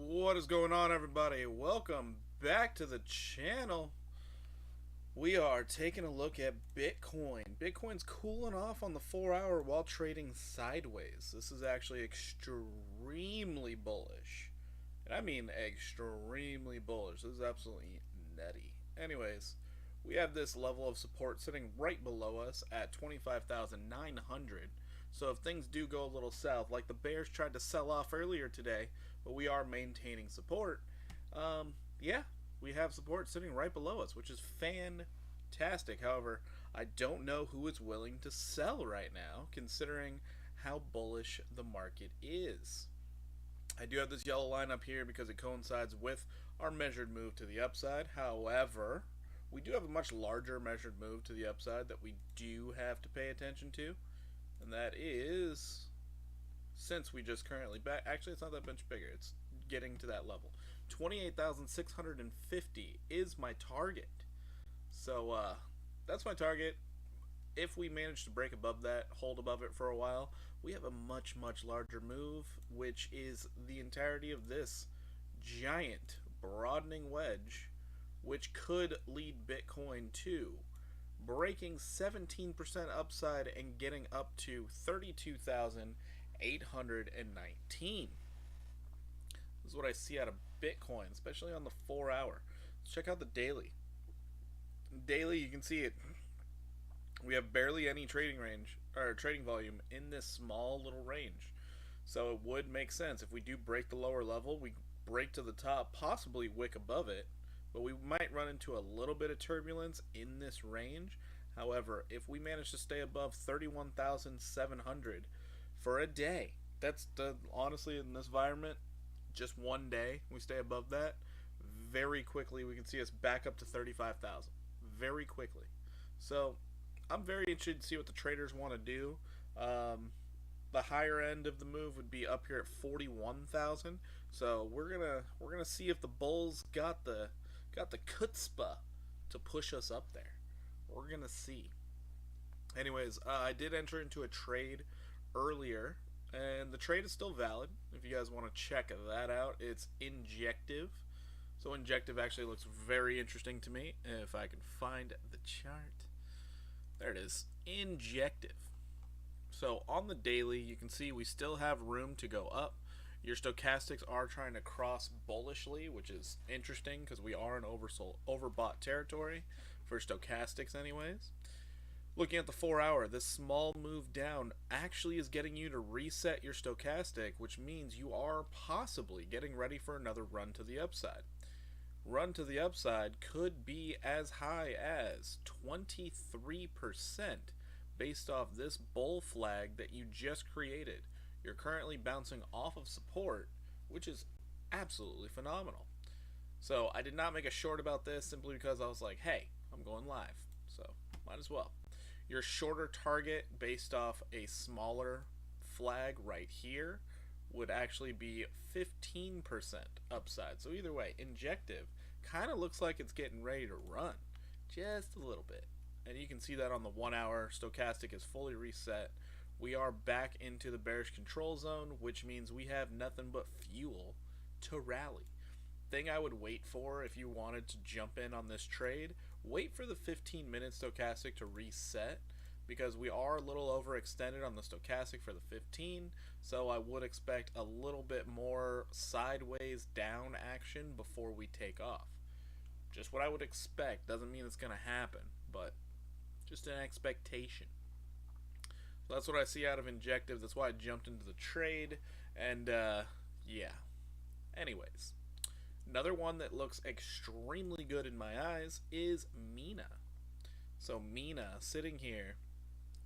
What is going on, everybody? Welcome back to the channel. We are taking a look at Bitcoin. Bitcoin's cooling off on the 4 hour while trading sideways. This is actually extremely bullish. And I mean extremely bullish. This is absolutely nutty. Anyways, we have this level of support sitting right below us at 25,900. So if things do go a little south, like the bears tried to sell off earlier today, but we are maintaining support, yeah, we have support sitting right below us, which is fantastic. However, I don't know who is willing to sell right now, considering how bullish the market is. I do have this yellow line up here because it coincides with our measured move to the upside. However, we do have a much larger measured move to the upside that we do have to pay attention to. And that is, since we just currently back, actually it's not that much bigger, it's getting to that level. 28,650 is my target. So that's my target. If we manage to break above that, hold above it for a while, we have a much larger move, which is the entirety of this giant broadening wedge, which could lead Bitcoin to breaking 17% upside and getting up to 32,819. This is what I see out of Bitcoin, especially on the 4 hour. Let's check out the daily. Daily, you can see it. We have barely any trading range or trading volume in this small little range. So it would make sense if we do break the lower level, we break to the top, possibly wick above it, but we might run into a little bit of turbulence in this range. However, if we manage to stay above 31,700 for a day, that's honestly in this environment, just one day we stay above that, very quickly we can see us back up to 35,000 very quickly. So I'm very interested to see what the traders want to do. The higher end of the move would be up here at 41,000. So we're gonna see if the bulls got the chutzpah to push us up there. We're gonna see. Anyways, I did enter into a trade earlier, and the trade is still valid. If you guys want to check that out, it's Injective. So Injective actually looks very interesting to me. If I can find the chart. There it is, Injective. So on the daily, you can see we still have room to go up. Your stochastics are trying to cross bullishly, which is interesting because we are in overbought territory for stochastics anyways. Looking at the 4 hour, this small move down actually is getting you to reset your stochastic, which means you are possibly getting ready for another run to the upside. Run to the upside could be as high as 23% based off this bull flag that you just created. You're currently bouncing off of support, which is absolutely phenomenal. So I did not make a short about this simply because I was like, hey, I'm going live, so might as well. Your shorter target based off a smaller flag right here would actually be 15% upside. So either way, Injective kind of looks like it's getting ready to run just a little bit. And you can see that on the 1 hour, stochastic is fully reset. We are back into the bearish control zone, which means we have nothing but fuel to rally. Thing I would wait for if you wanted to jump in on this trade, wait for the 15-minute stochastic to reset, because we are a little overextended on the stochastic for the 15, so I would expect a little bit more sideways down action before we take off. Just what I would expect. Doesn't mean it's going to happen, but just an expectation. So that's what I see out of Injective. That's why I jumped into the trade, and yeah. Anyways, another one that looks extremely good in my eyes is Mina. So Mina sitting here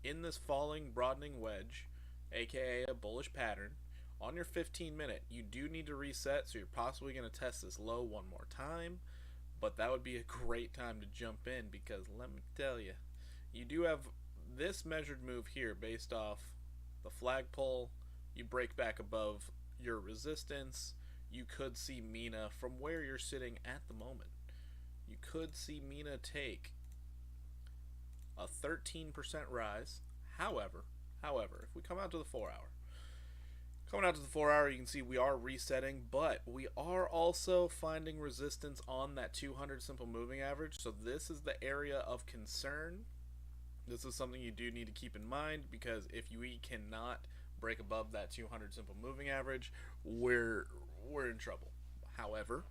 in this falling broadening wedge, aka a bullish pattern, on your 15-minute, you do need to reset, so you're possibly going to test this low one more time, but that would be a great time to jump in because let me tell you, you do have this measured move here based off the flagpole. You break back above your resistance, you could see Mina from where you're sitting at the moment. You could see Mina take a 13% rise. However, if we come out to the 4 hour, Coming out to the 4 hour, you can see we are resetting, but we are also finding resistance on that 200 simple moving average. So this is the area of concern. This is something you do need to keep in mind, because if we cannot break above that 200 simple moving average, we're in trouble. However,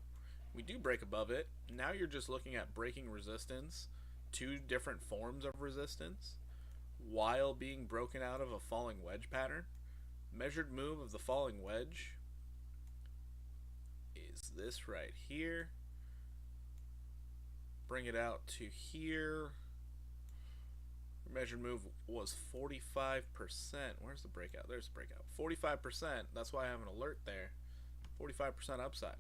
we do break above it. Now you're just looking at breaking resistance, two different forms of resistance, while being broken out of a falling wedge pattern. Measured move of the falling wedge is this right here. Bring it out to here. Measured move was 45%. Where's the breakout? There's the breakout. 45%. That's why I have an alert there. 45% upside.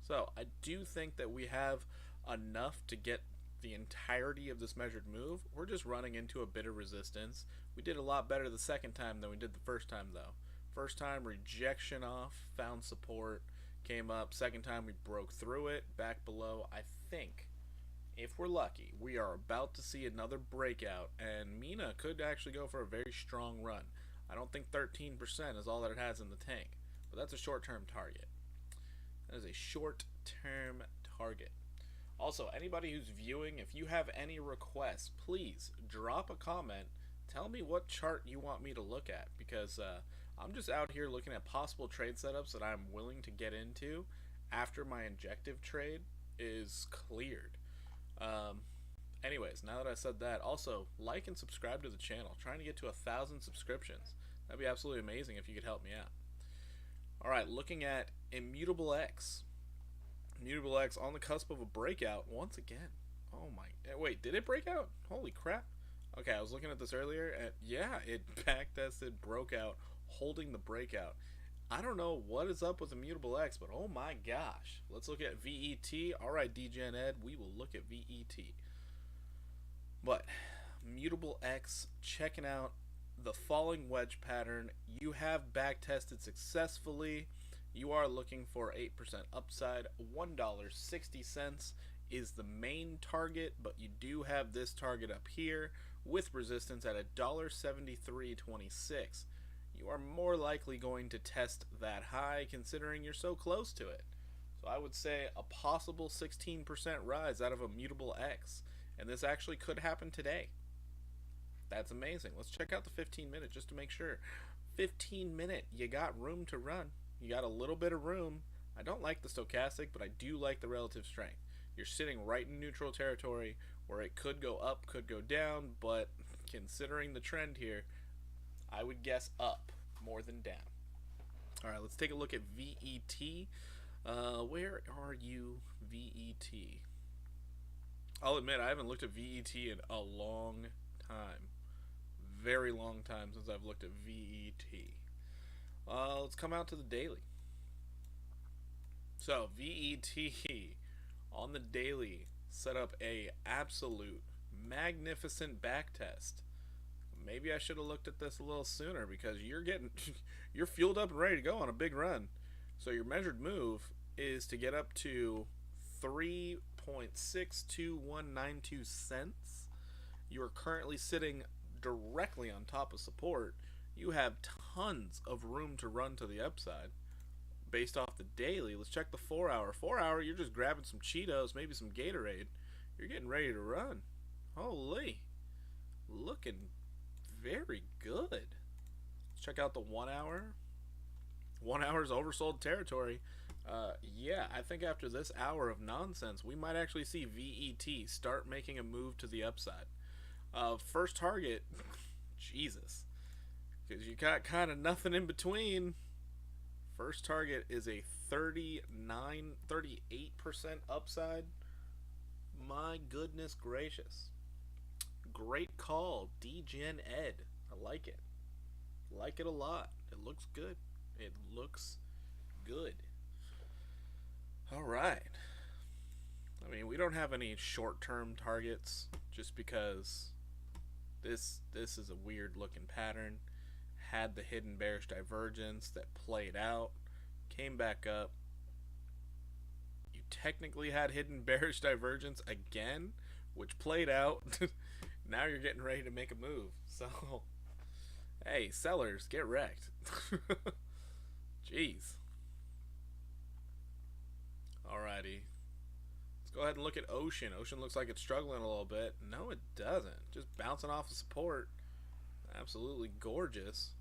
So I do think that we have enough to get the entirety of this measured move. We're just running into a bit of resistance. We did a lot better the second time than we did the first time, though. First time, rejection off, found support, came up. Second time, we broke through it, back below. I think, if we're lucky, we are about to see another breakout, and Mina could actually go for a very strong run. I don't think 13% is all that it has in the tank, but that's a short-term target. That is a short-term target. Also, anybody who's viewing, if you have any requests, please drop a comment. Tell me what chart you want me to look at, because I'm just out here looking at possible trade setups that I'm willing to get into after my injective trade is cleared. Anyways, now that I said that, also like and subscribe to the channel. Trying to get to 1,000 subscriptions. That'd be absolutely amazing if you could help me out. Alright, looking at Immutable X. Immutable X on the cusp of a breakout once again. Oh my, wait, did it break out? Holy crap. Okay, I was looking at this earlier, and yeah, it backtested, broke out, holding the breakout. I don't know what is up with Immutable X, but oh my gosh. Let's look at VET. Alright, DGen Ed, we will look at VET. But, Immutable X, checking out the falling wedge pattern. You have backtested successfully. You are looking for 8% upside. $1.60 is the main target, but you do have this target up here with resistance at $1.7326. You are more likely going to test that high, considering you're so close to it. So I would say a possible 16% rise out of Immutable X, and this actually could happen today. That's amazing. Let's check out the 15-minute just to make sure. 15-minute, you got room to run. You got a little bit of room. I don't like the stochastic, but I do like the relative strength. You're sitting right in neutral territory where it could go up, could go down, but considering the trend here, I would guess up more than down. Alright, let's take a look at VET. Where are you, VET? I'll admit, I haven't looked at VET in a long time. Very long time since I've looked at VET. Let's come out to the daily. So, VET on the daily set up a absolute magnificent back test. Maybe I should have looked at this a little sooner, because you're fueled up and ready to go on a big run. So your measured move is to get up to 3.62192 cents. You are currently sitting directly on top of support. You have tons of room to run to the upside based off the daily. Let's check the 4 hour. 4 hour, you're just grabbing some Cheetos, maybe some Gatorade. You're getting ready to run. Holy. Looking very good. Let's check out the 1 hour. 1 hour is oversold territory. Yeah, I think after this hour of nonsense, we might actually see VET start making a move to the upside. First target, Jesus, because you got kind of nothing in between. First target is a 38% upside. My goodness gracious. Great call, DGen Ed. I like it. Like it a lot. It looks good. It looks good. Alright. I mean, we don't have any short-term targets, just because this is a weird looking pattern. Had the hidden bearish divergence that played out, came back up. You technically had hidden bearish divergence again, which played out. Now you're getting ready to make a move. So, hey, sellers, get wrecked. Jeez. Alrighty. Let's go ahead and look at Ocean. Ocean looks like it's struggling a little bit. No, it doesn't. Just bouncing off of support. Absolutely gorgeous.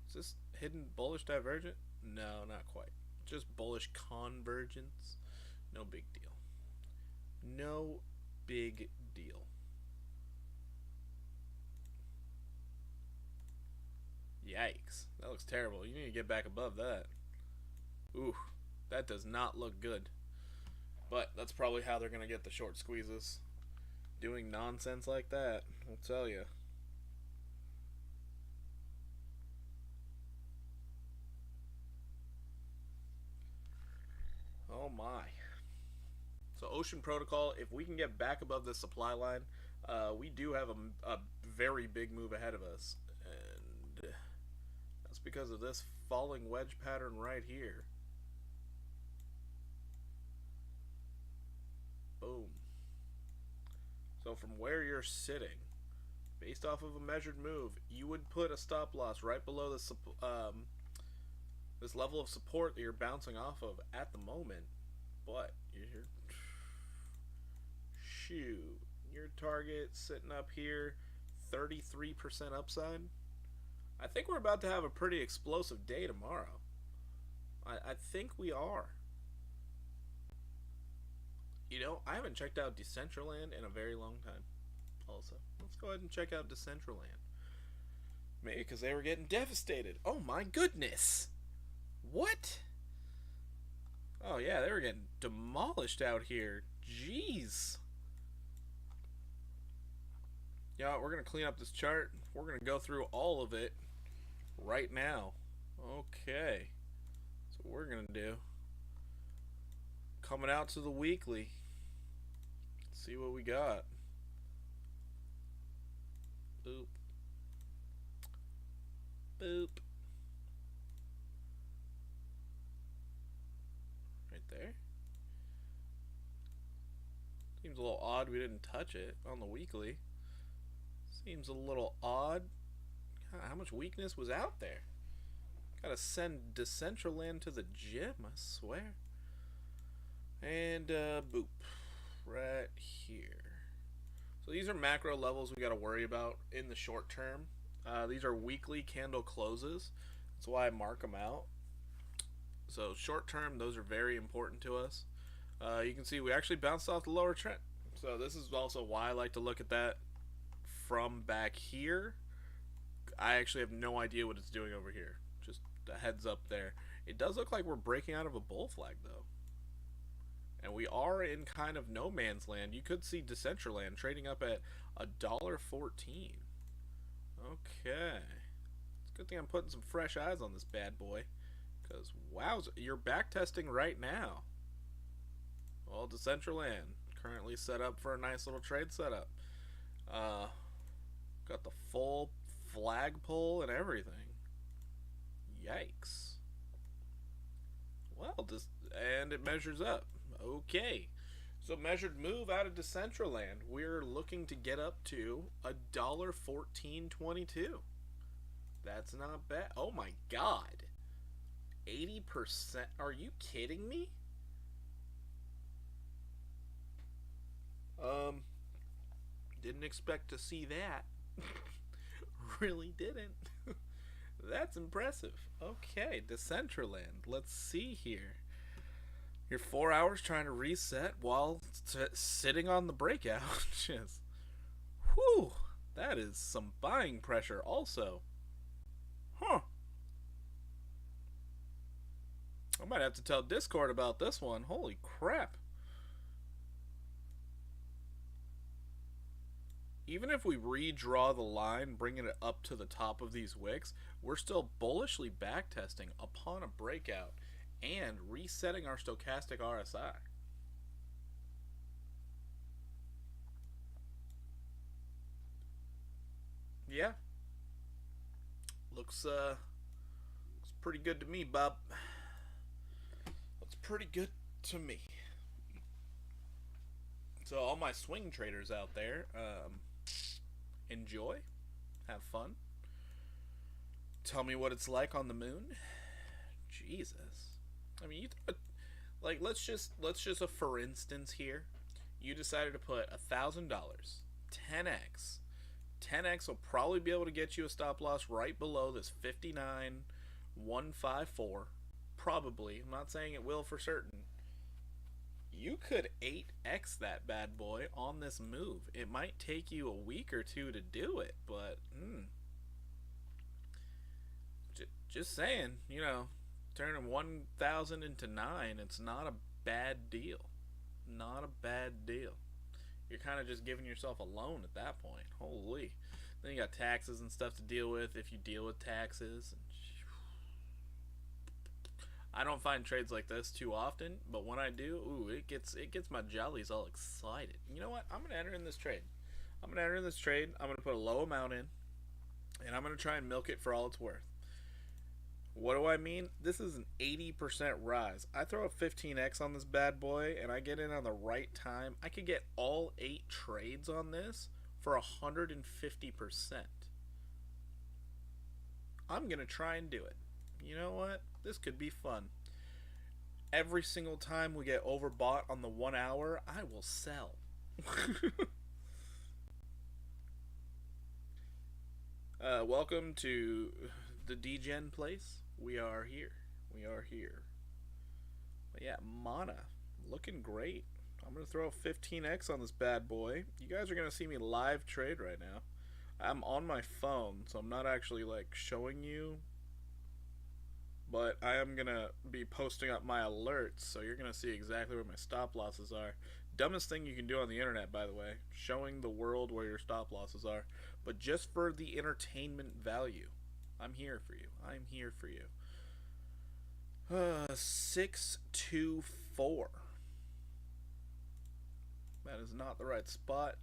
Is this hidden bullish divergent? No, not quite. Just bullish convergence. No big deal. No big deal. Yikes. That looks terrible. You need to get back above that. Ooh, that does not look good. But that's probably how they're going to get the short squeezes. Doing nonsense like that, I'll tell you. Oh my. So Ocean Protocol, if we can get back above the supply line, we do have a very big move ahead of us. And that's because of this falling wedge pattern right here. Boom. So from where you're sitting, based off of a measured move, you would put a stop loss right below this this level of support that you're bouncing off of at the moment. But your target sitting up here, 33% upside. I think we're about to have a pretty explosive day tomorrow. I think we are. You know, I haven't checked out Decentraland in a very long time. Also, let's go ahead and check out Decentraland. Maybe because they were getting devastated. Oh my goodness! What? Oh yeah, they were getting demolished out here. Jeez. Yeah, we're gonna clean up this chart. We're gonna go through all of it right now. Okay. So what we're gonna do. Coming out to the weekly. Let's see what we got. Boop. Boop. Right there. Seems a little odd we didn't touch it on the weekly. Seems a little odd. God, how much weakness was out there? Gotta send Decentraland to the gym, I swear. And boop. Right here. So these are macro levels we gotta worry about in the short term. These are weekly candle closes. That's why I mark them out. So short term, those are very important to us. You can see we actually bounced off the lower trend. So this is also why I like to look at that from back here. I actually have no idea what it's doing over here. Just a heads up there. It does look like we're breaking out of a bull flag though. And we are in kind of no man's land. You could see Decentraland trading up at $1.14. Okay. It's a good thing I'm putting some fresh eyes on this bad boy. Because, wow, you're backtesting right now. Well, Decentraland currently set up for a nice little trade setup. Got the full flagpole and everything. Yikes. Well, and it measures up. Okay. So measured move out of Decentraland. We're looking to get up to $1.1422. That's not bad. Oh my god. 80%? Are you kidding me? Didn't expect to see that. Really didn't. That's impressive. Okay, Decentraland. Let's see here. You're 4 hours trying to reset while sitting on the breakout. Just, whew, that is some buying pressure also. Huh. I might have to tell Discord about this one. Holy crap. Even if we redraw the line, bringing it up to the top of these wicks, we're still bullishly backtesting upon a breakout and resetting our stochastic RSI. Yeah. Looks pretty good to me, Bob. Looks pretty good to me. So all my swing traders out there, enjoy, have fun. Tell me what it's like on the moon. Jesus. I mean, like let's just for instance here, you decided to put $1,000, 10x. 10x will probably be able to get you a stop loss right below this 59,154. Probably. I'm not saying it will for certain. You could 8x that bad boy on this move. It might take you a week or two to do it, but just saying, turning 1,000 into 9, it's not a bad deal. Not a bad deal. You're kind of just giving yourself a loan at that point. Holy. Then you got taxes and stuff to deal with if you deal with taxes. I don't find trades like this too often, but when I do, it gets my jollies all excited. You know what? I'm gonna enter in this trade. I'm gonna put a low amount in, and I'm gonna try and milk it for all it's worth. What do I mean? This is an 80% rise. I throw a 15x on this bad boy, and I get in on the right time. I could get all 8 trades on this for 150%. I'm gonna try and do it. You know what? This could be fun. Every single time we get overbought on the 1 hour, I will sell. Welcome to the DGen place. We are here. But yeah, Mana, looking great. I'm going to throw a 15x on this bad boy. You guys are going to see me live trade right now. I'm on my phone, so I'm not actually like showing you, but I am going to be posting up my alerts, so you're going to see exactly where my stop losses are. Dumbest thing you can do on the internet, by the way, showing the world where your stop losses are, but just for the entertainment value. I'm here for you. 624. That is not the right spot.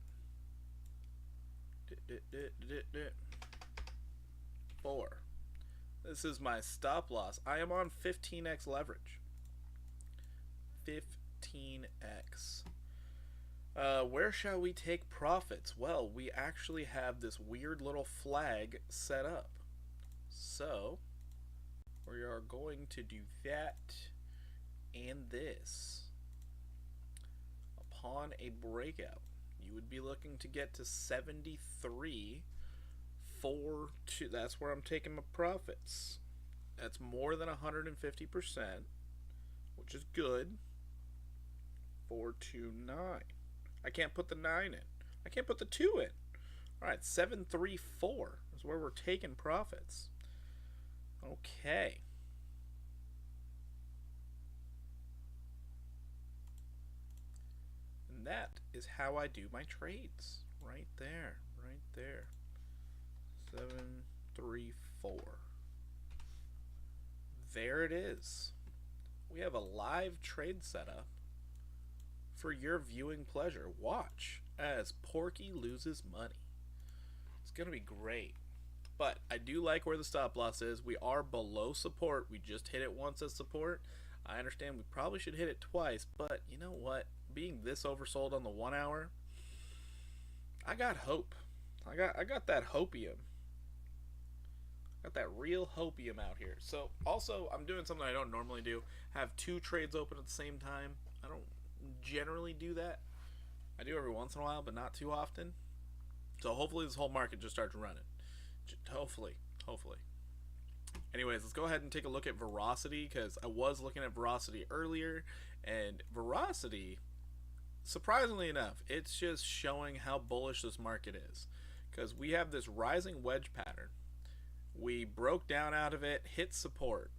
4. This is my stop loss. I am on 15x leverage. 15x. Where shall we take profits? Well, we actually have this weird little flag set up. So, we are going to do that and this. Upon a breakout, you would be looking to get to 73 for 2. That's where I'm taking my profits. That's more than 150%, which is good. 429. I can't put the 9 in. I can't put the 2 in. Alright, 734 is where we're taking profits. Okay. And that is how I do my trades. Right there. 734. There it is. We have a live trade setup for your viewing pleasure. Watch as Porky loses money. It's going to be great. But I do like where the stop loss is. We are below support. We just hit it once as support. I understand we probably should hit it twice, but you know what? Being this oversold on the 1 hour, I got hope. I got that hopium. Got that real hopium out here. So also, I'm doing something I don't normally do. Have 2 trades open at the same time. I don't generally do that. I do every once in a while, but not too often. So hopefully this whole market just starts running. Hopefully. Anyways, let's go ahead and take a look at Verocity, because I was looking at Verocity earlier, and Verocity, surprisingly enough, it's just showing how bullish this market is, because we have this rising wedge pattern. We broke down out of it, hit support,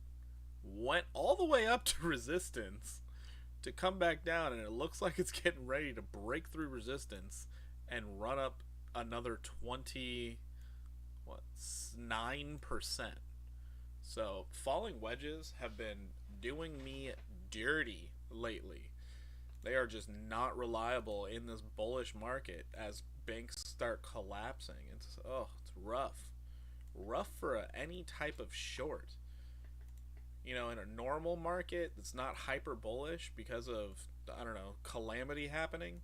went all the way up to resistance to come back down, and it looks like it's getting ready to break through resistance and run up another 9%. So falling wedges have been doing me dirty lately. They are just not reliable in this bullish market as banks start collapsing. It's rough for any type of short. In a normal market that's not hyper bullish because of, I don't know, calamity happening,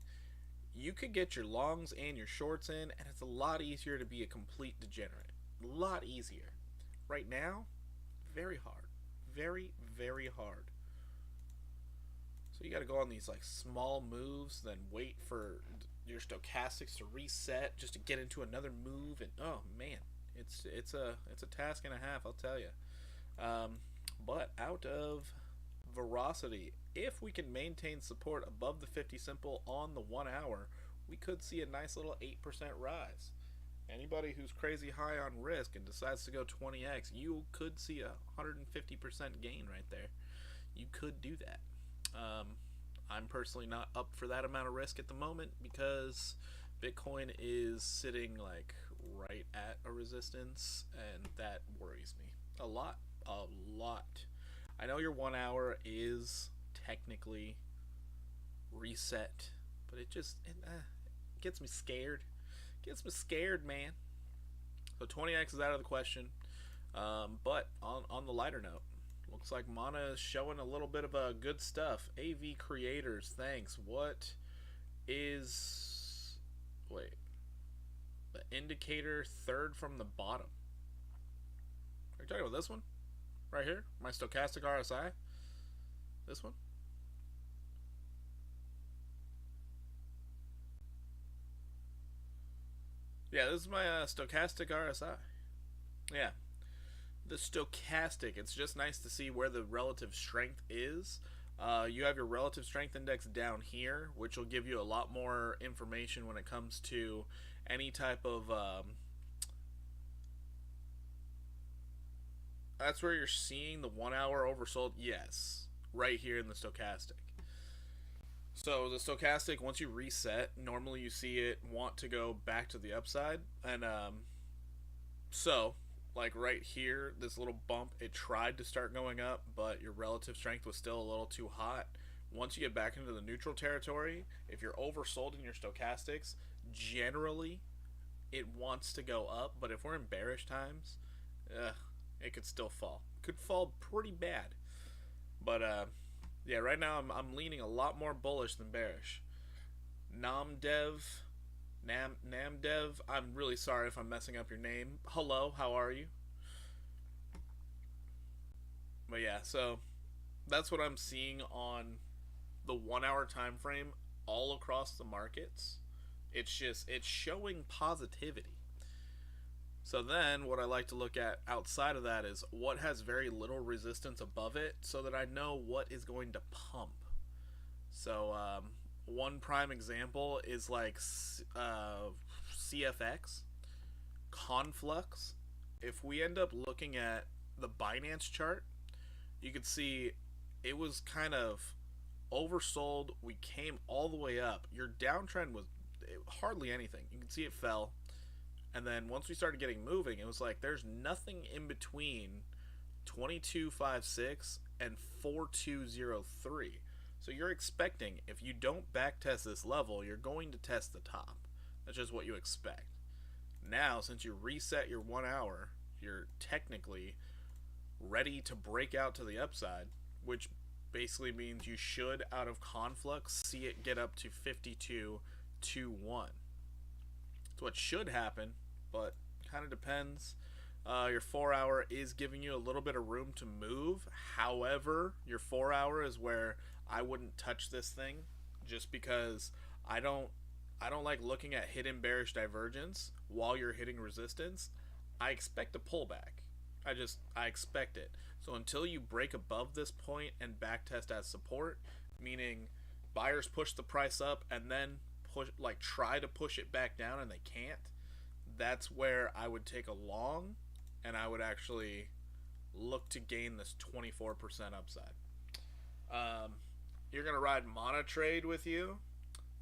you could get your longs and your shorts in, and it's a lot easier to be a complete degenerate. A lot easier. Right now, very hard. very, very hard. So you got to go on these like small moves, then wait for your stochastics to reset just to get into another move, and oh man, it's a task and a half, I'll tell you. Um, but out of Veracity, if we can maintain support above the 50 simple on the 1 hour, we could see a nice little 8% rise. Anybody who's crazy high on risk and decides to go 20x, you could see a 150% gain right there. You could do that. Um, I'm personally not up for that amount of risk at the moment because Bitcoin is sitting like right at a resistance, and that worries me a lot. A lot. I know your 1 hour is technically reset, but it gets me scared. Gets me scared, man. So 20x is out of the question. But on the lighter note, looks like Mana is showing a little bit of good stuff. AV creators, thanks. What is... Wait. The indicator third from the bottom. Are you talking about this one? Right here? My stochastic RSI? This one? Yeah, this is my stochastic RSI. Yeah, the stochastic. It's just nice to see where the relative strength is. You have your relative strength index down here, which will give you a lot more information when it comes to any type of. That's where you're seeing the 1 hour oversold. Yes, right here in the stochastic. So the stochastic, once you reset, normally you see it want to go back to the upside, and so like right here, this little bump, it tried to start going up, but your relative strength was still a little too hot. Once you get back into the neutral territory, if you're oversold in your stochastics, generally it wants to go up, but if we're in bearish times, it could still fall. Could fall pretty bad. But yeah, right now I'm leaning a lot more bullish than bearish. Namdev, Namdev, I'm really sorry if I'm messing up your name. Hello, how are you? But yeah, so that's what I'm seeing on the 1 hour time frame all across the markets. It's showing positivity. So then what I like to look at outside of that is what has very little resistance above it so that I know what is going to pump. So one prime example is like CFX, Conflux. If we end up looking at the Binance chart, you could see it was kind of oversold. We came all the way up. Your downtrend was hardly anything. You can see it fell. And then once we started getting moving, it was like there's nothing in between 2256 and 4203. So you're expecting, if you don't backtest this level, you're going to test the top. That's just what you expect. Now, since you reset your 1 hour, you're technically ready to break out to the upside, which basically means you should, out of Conflux, see it get up to 5221. That's what should happen, but kind of depends. Your 4 hour is giving you a little bit of room to move. However, your 4 hour is where I wouldn't touch this thing, just because I don't like looking at hidden bearish divergence while you're hitting resistance. I expect a pullback. I expect it. So until you break above this point and backtest as support, meaning buyers push the price up and then try to push it back down and they can't, that's where I would take a long, and I would actually look to gain this 24% upside. You're gonna ride Mana Trade with you.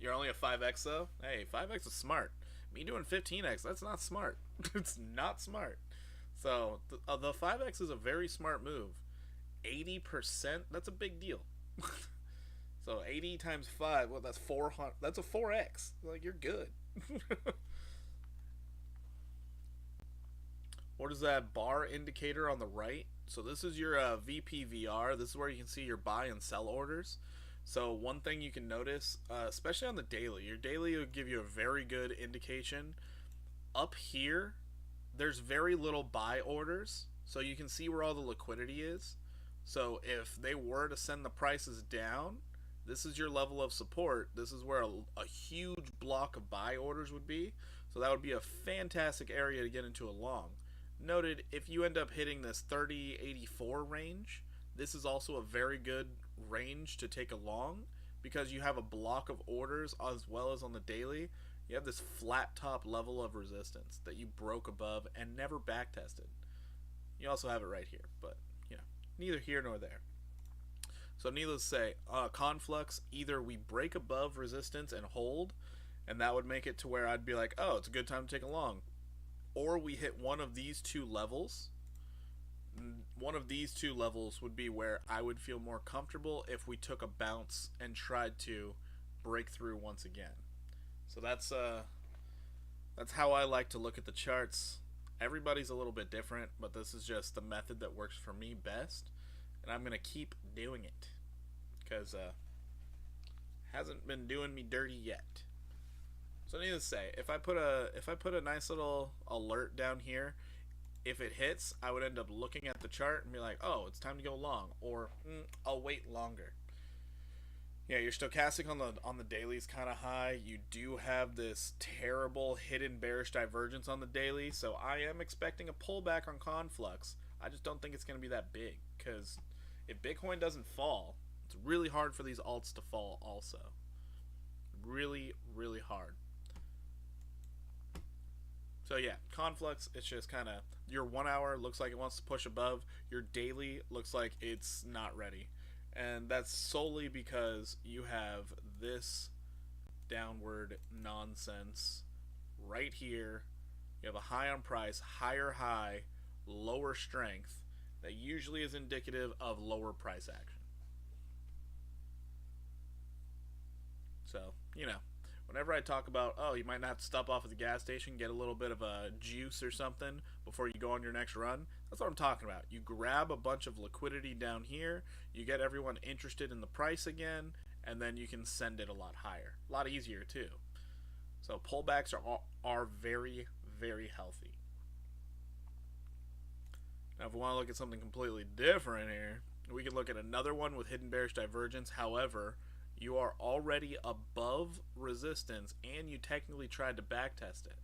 You're only a 5x though. Hey, 5x is smart. Me doing 15x, that's not smart. It's not smart. So the 5x is a very smart move. 80%, that's a big deal. So 80 times 5, well, that's 400. That's a 4x. Like, you're good. What is that bar indicator on the right? So this is your VPVR. This is where you can see your buy and sell orders. So one thing you can notice, especially on the daily, your daily will give you a very good indication. Up here, there's very little buy orders. So you can see where all the liquidity is. So if they were to send the prices down, this is your level of support. This is where a huge block of buy orders would be. So that would be a fantastic area to get into a long. Noted, if you end up hitting this 3084 range, this is also a very good range to take a long because you have a block of orders as well as on the daily. You have this flat top level of resistance that you broke above and never back tested. You also have it right here, but you know, neither here nor there. So needless to say, Conflux, either we break above resistance and hold, and that would make it to where I'd be like, oh, it's a good time to take a long. Or we hit one of these two levels. One of these two levels would be where I would feel more comfortable if we took a bounce and tried to break through once again. So that's how I like to look at the charts. Everybody's a little bit different, but this is just the method that works for me best, and I'm gonna keep doing it because hasn't been doing me dirty yet. So needless to say, if I put a nice little alert down here, if it hits, I would end up looking at the chart and be like, oh, it's time to go long, or I'll wait longer. Yeah, your stochastic on the daily is kind of high. You do have this terrible hidden bearish divergence on the daily, so I am expecting a pullback on Conflux. I just don't think it's going to be that big because if Bitcoin doesn't fall, it's really hard for these alts to fall also. Really, really hard. So yeah, Conflux, it's just kind of, your 1 hour looks like it wants to push above, your daily looks like it's not ready. And that's solely because you have this downward nonsense right here. You have a high on price, higher high, lower strength that usually is indicative of lower price action. So, you know, whenever I talk about, oh, you might not have to stop off at the gas station, get a little bit of a juice or something before you go on your next run, that's what I'm talking about. You grab a bunch of liquidity down here, you get everyone interested in the price again, and then you can send it a lot higher. A lot easier, too. So pullbacks are very, very healthy. Now, if we want to look at something completely different here, we can look at another one with hidden bearish divergence. However, you are already above resistance and you technically tried to backtest it.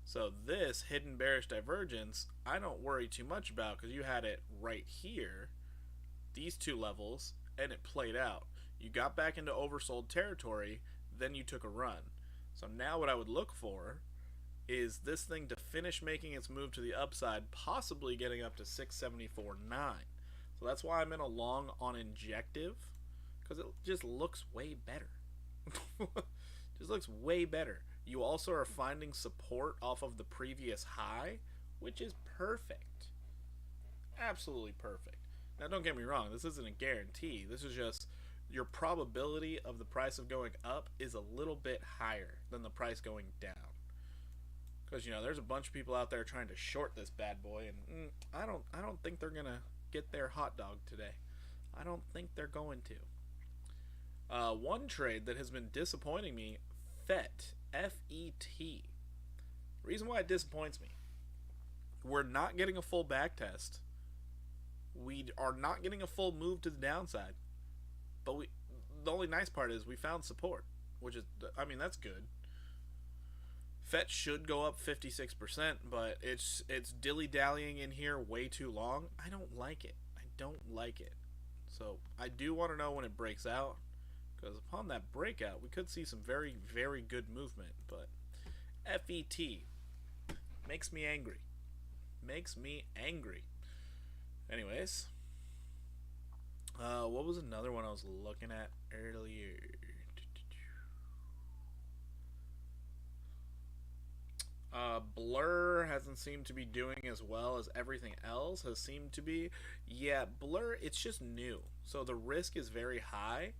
So this hidden bearish divergence, I don't worry too much about because you had it right here, these two levels, and it played out. You got back into oversold territory, then you took a run. So now what I would look for is this thing to finish making its move to the upside, possibly getting up to 674.9. So that's why I'm in a long on Injective, because it just looks way better. Just looks way better. You also are finding support off of the previous high, which is perfect. Absolutely perfect. Now don't get me wrong, this isn't a guarantee. This is just your probability of the price of going up is a little bit higher than the price going down. Because, you know, there's a bunch of people out there trying to short this bad boy, and I don't think they're gonna get their hot dog today. I don't think they're going to. One trade that has been disappointing me, FET, F-E-T. Reason why it disappoints me, we're not getting a full back test. We are not getting a full move to the downside. But the only nice part is we found support, which is, I mean, that's good. FET should go up 56%, but it's dilly-dallying in here way too long. I don't like it. I don't like it. So I do want to know when it breaks out, because upon that breakout, we could see some very, very good movement. But FET makes me angry. Makes me angry. Anyways, what was another one I was looking at earlier? Blur hasn't seemed to be doing as well as everything else has seemed to be. Yeah, Blur, it's just new, so the risk is very high,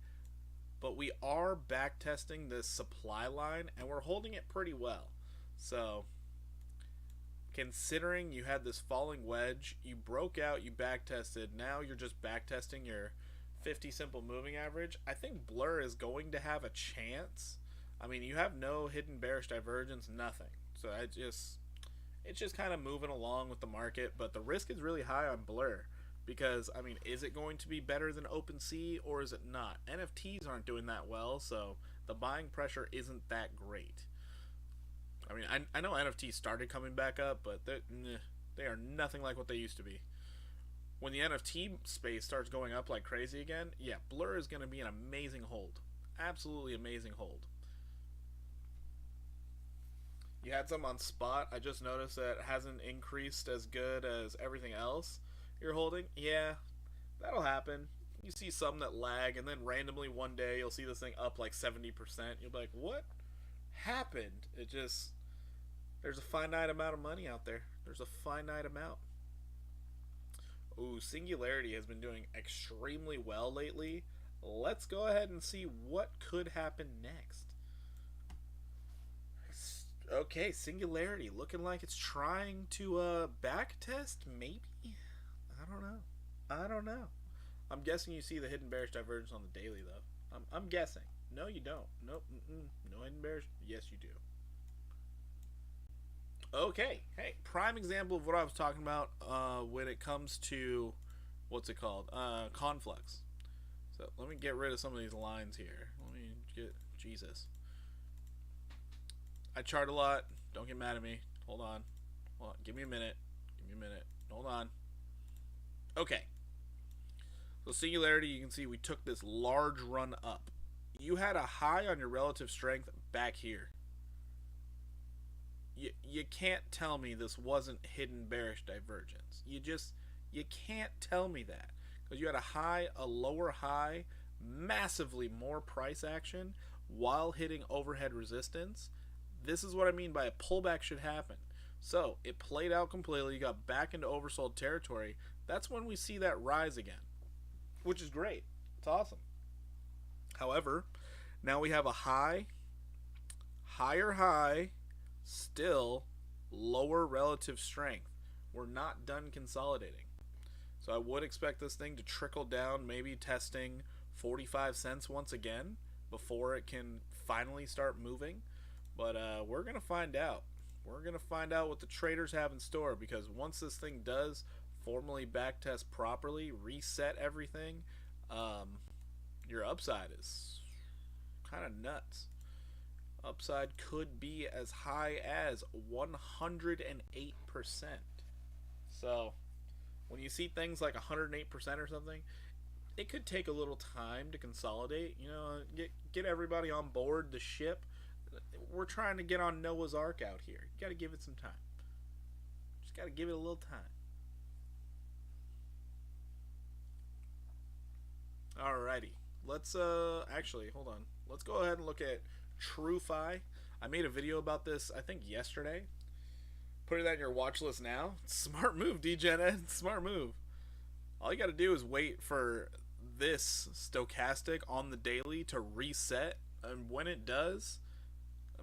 but we are back testing this supply line and we're holding it pretty well. So considering you had this falling wedge, you broke out, you back tested, now you're just back testing your 50 simple moving average, I think Blur is going to have a chance. I mean, you have no hidden bearish divergence, nothing. So it's just kind of moving along with the market, but the risk is really high on Blur. Because, I mean, is it going to be better than OpenSea or is it not? NFTs aren't doing that well, so the buying pressure isn't that great. I mean, I know NFTs started coming back up, but they are nothing like what they used to be. When the NFT space starts going up like crazy again, yeah, Blur is going to be an amazing hold. Absolutely amazing hold. You had some on spot. I just noticed that it hasn't increased as good as everything else you're holding. Yeah, that'll happen. You see some that lag, and then randomly one day you'll see this thing up like 70%. You'll be like, what happened? It just. There's a finite amount of money out there. There's a finite amount. Ooh, Singularity has been doing extremely well lately. Let's go ahead and see what could happen next. Okay, Singularity looking like it's trying to back test, maybe? I don't know. I don't know. I'm guessing you see the hidden bearish divergence on the daily, though. I'm guessing. No, you don't. Nope. No hidden bearish. Yes, you do. Okay, hey, prime example of what I was talking about when it comes to, what's it called, Conflux. So let me get rid of some of these lines here. Let me get, Jesus. I chart a lot, don't get mad at me. Hold on, give me a minute, hold on. Okay, so Singularity, you can see we took this large run up. You had a high on your relative strength back here. You can't tell me this wasn't hidden bearish divergence. You can't tell me that. Because you had a high, a lower high, massively more price action while hitting overhead resistance. This is what I mean by a pullback should happen. So it played out completely. You got back into oversold territory. That's when we see that rise again, which is great. It's awesome. However, now we have a high, higher high, still lower relative strength. We're not done consolidating. So I would expect this thing to trickle down, maybe testing 45 cents once again before it can finally start moving. But we're going to find out. We're going to find out what the traders have in store, because once this thing does formally backtest properly, reset everything, your upside is kind of nuts. Upside could be as high as 108%. So when you see things like 108% or something, it could take a little time to consolidate. You know, get everybody on board the ship. We're trying to get on Noah's Ark out here. You got to give it some time. Just got to give it a little time. Alrighty. Let's actually hold on. Let's go ahead and look at TrueFi. I made a video about this, I think, yesterday. Put that in your watch list now. Smart move, DGen. Smart move. All you got to do is wait for this stochastic on the daily to reset. And when it does,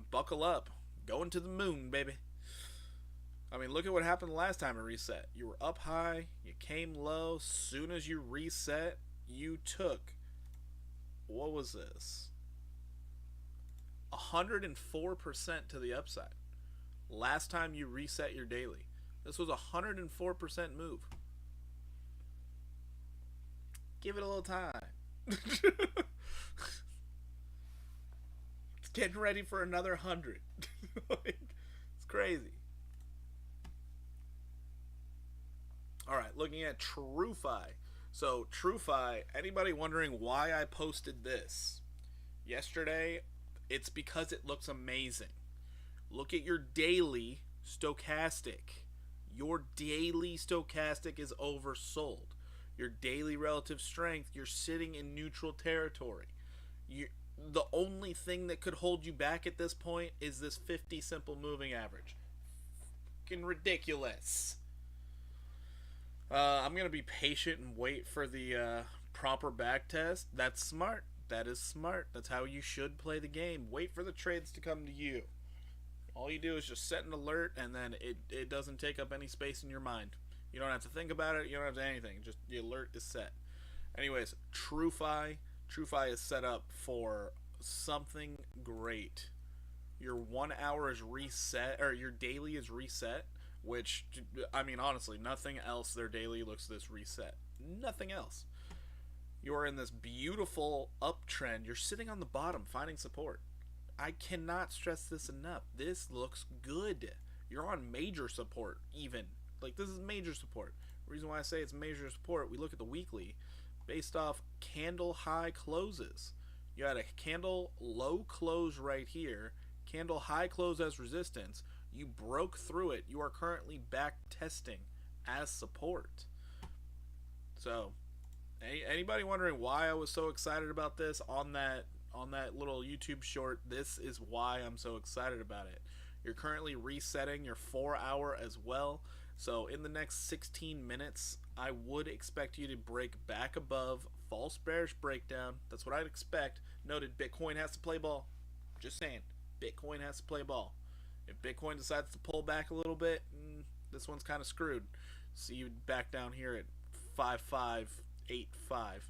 buckle up. Going to the moon, baby. I mean, look at what happened the last time it reset. You were up high. You came low. Soon as you reset, you took... What was this? 104% to the upside. Last time you reset your daily. This was a 104% move. Give it a little time. It's getting ready for another 100. It's crazy. Alright, looking at TrueFi. So, TrueFi, anybody wondering why I posted this yesterday? It's because it looks amazing. Look at your daily stochastic. Your daily stochastic is oversold. Your daily relative strength, you're sitting in neutral territory. The only thing that could hold you back at this point is this 50 simple moving average. Fucking ridiculous. I'm going to be patient and wait for the proper back test. That's smart. That is smart. That's how you should play the game. Wait for the trades to come to you. All you do is just set an alert, and then it doesn't take up any space in your mind. You don't have to think about it. You don't have to do anything. Just the alert is set. Anyways, TrueFi. TrueFi is set up for something great. Your 1 hour is reset, or your daily is reset, which, I mean, honestly, nothing else their daily looks this reset. Nothing else. You're in this beautiful uptrend. You're sitting on the bottom, finding support. I cannot stress this enough. This looks good. You're on major support, even. Like, this is major support. The reason why I say it's major support, we look at the weekly based off candle high closes. You had a candle low close right here, candle high close as resistance. You broke through it. You are currently back testing as support. So, anybody wondering why I was so excited about this on that little YouTube short, this is why I'm so excited about it. You're currently resetting your 4-hour as well. So in the next 16 minutes, I would expect you to break back above false bearish breakdown. That's what I'd expect. Noted, Bitcoin has to play ball. Just saying, Bitcoin has to play ball. If Bitcoin decides to pull back a little bit, this one's kind of screwed. See you back down here at 5585.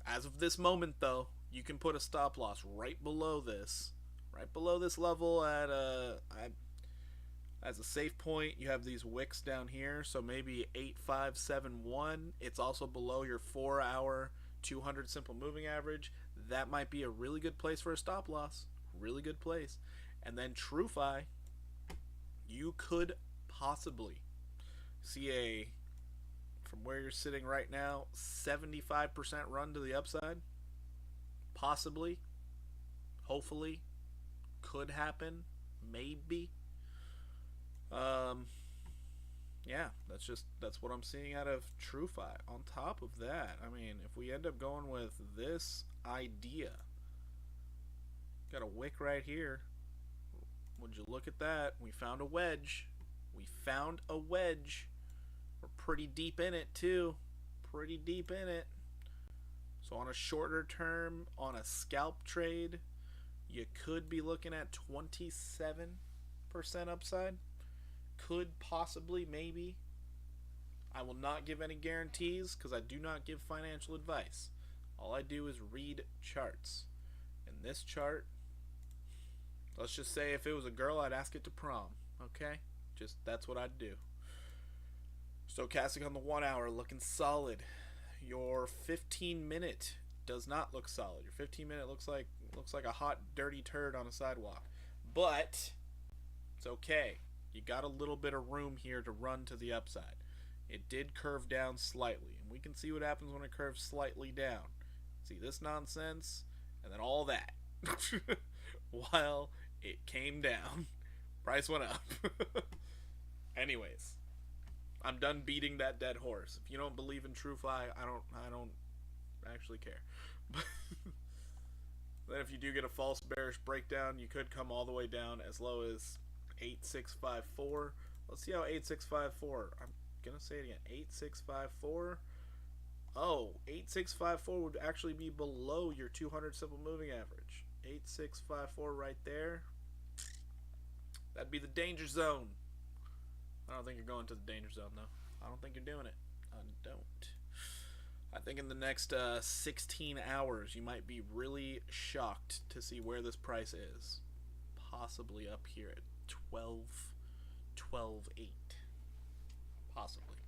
As of this moment, though, you can put a stop loss right below this level at as a safe point. You have these wicks down here, so maybe 8571. It's also below your 4-hour 200 simple moving average. That might be a really good place for a stop loss. Really good place. And then TrueFi, you could possibly see from where you're sitting right now, 75% run to the upside. Possibly. Hopefully. Could happen. Maybe. Yeah, that's what I'm seeing out of TrueFi. On top of that, I mean, if we end up going with this idea, got a wick right here. Would you look at that? We found a wedge. We're pretty deep in it too. So on a shorter term, on a scalp trade, you could be looking at 27% upside. Could possibly, maybe. I will not give any guarantees because I do not give financial advice. All I do is read charts. And this chart, let's just say if it was a girl, I'd ask it to prom. Okay? Just, that's what I'd do. Stochastic on the 1-hour looking solid. Your 15-minute does not look solid. Your 15-minute looks like a hot, dirty turd on a sidewalk. But it's okay. You got a little bit of room here to run to the upside. It did curve down slightly, and we can see what happens when it curves slightly down. See this nonsense, and then all that. While it came down, price went up. Anyways, I'm done beating that dead horse. If you don't believe in TrueFi, I don't actually care. Then if you do get a false bearish breakdown, you could come all the way down as low as 8654. Let's see how 8654. I'm gonna say it again. 8654. Oh, 8654 would actually be below your 200 simple moving average. 8654 right there. That'd be the danger zone. I don't think you're going to the danger zone though. I don't think you're doing it. I don't. I think in the next 16 hours you might be really shocked to see where this price is. Possibly up here at 12.8. Possibly.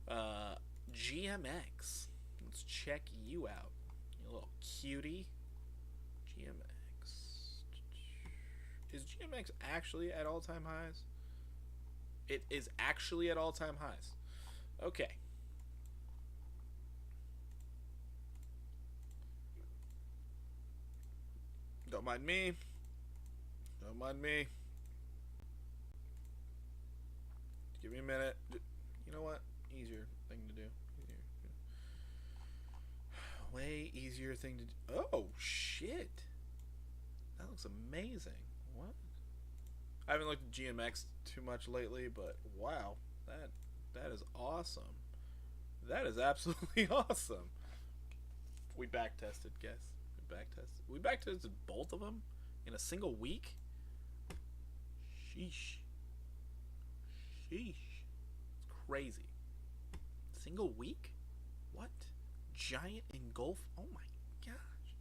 GMX. Let's check you out. You little cutie. GMX. Is GMX actually at all-time highs? It is actually at all-time highs. Okay. Don't mind me. Don't mind me. Give me a minute. You know what? Easier thing to do. Way easier thing to do. Oh, shit. That looks amazing. What? I haven't looked at GMX too much lately, but wow. That is awesome. That is absolutely awesome. We back tested, guys. We back tested both of them in a single week. Sheesh. It's crazy. Single week? What? Giant engulf? Oh my gosh.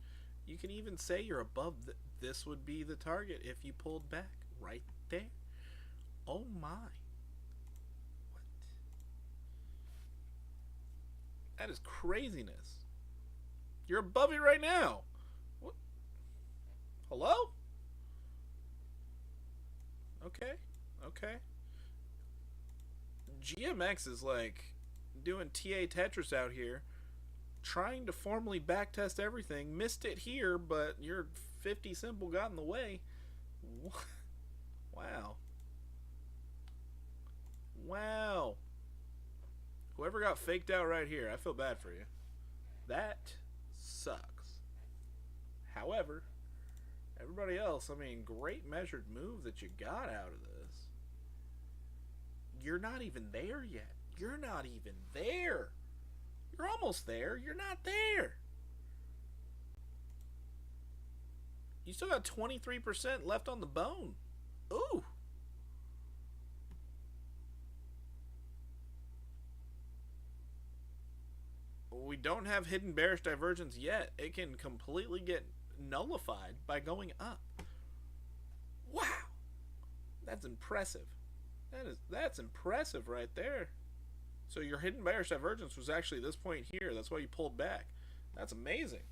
You can even say you're above this would be the target if you pulled back right there. Oh my. What? That is craziness. You're above it right now. What? Hello? Okay. Okay. GMX is like doing TA Tetris out here, trying to formally backtest everything. Missed it here, but your 50 simple got in the way. Wow. Wow. Whoever got faked out right here, I feel bad for you. That sucks. However, everybody else, I mean, great measured move that you got out of this. You're not even there yet. You're not even there. You're almost there. You're not there. You still got 23% left on the bone. Ooh. We don't have hidden bearish divergence yet. It can completely get nullified by going up. Wow. That's impressive. That's impressive right there. So your hidden bearish divergence was actually this point here. That's why you pulled back. That's amazing.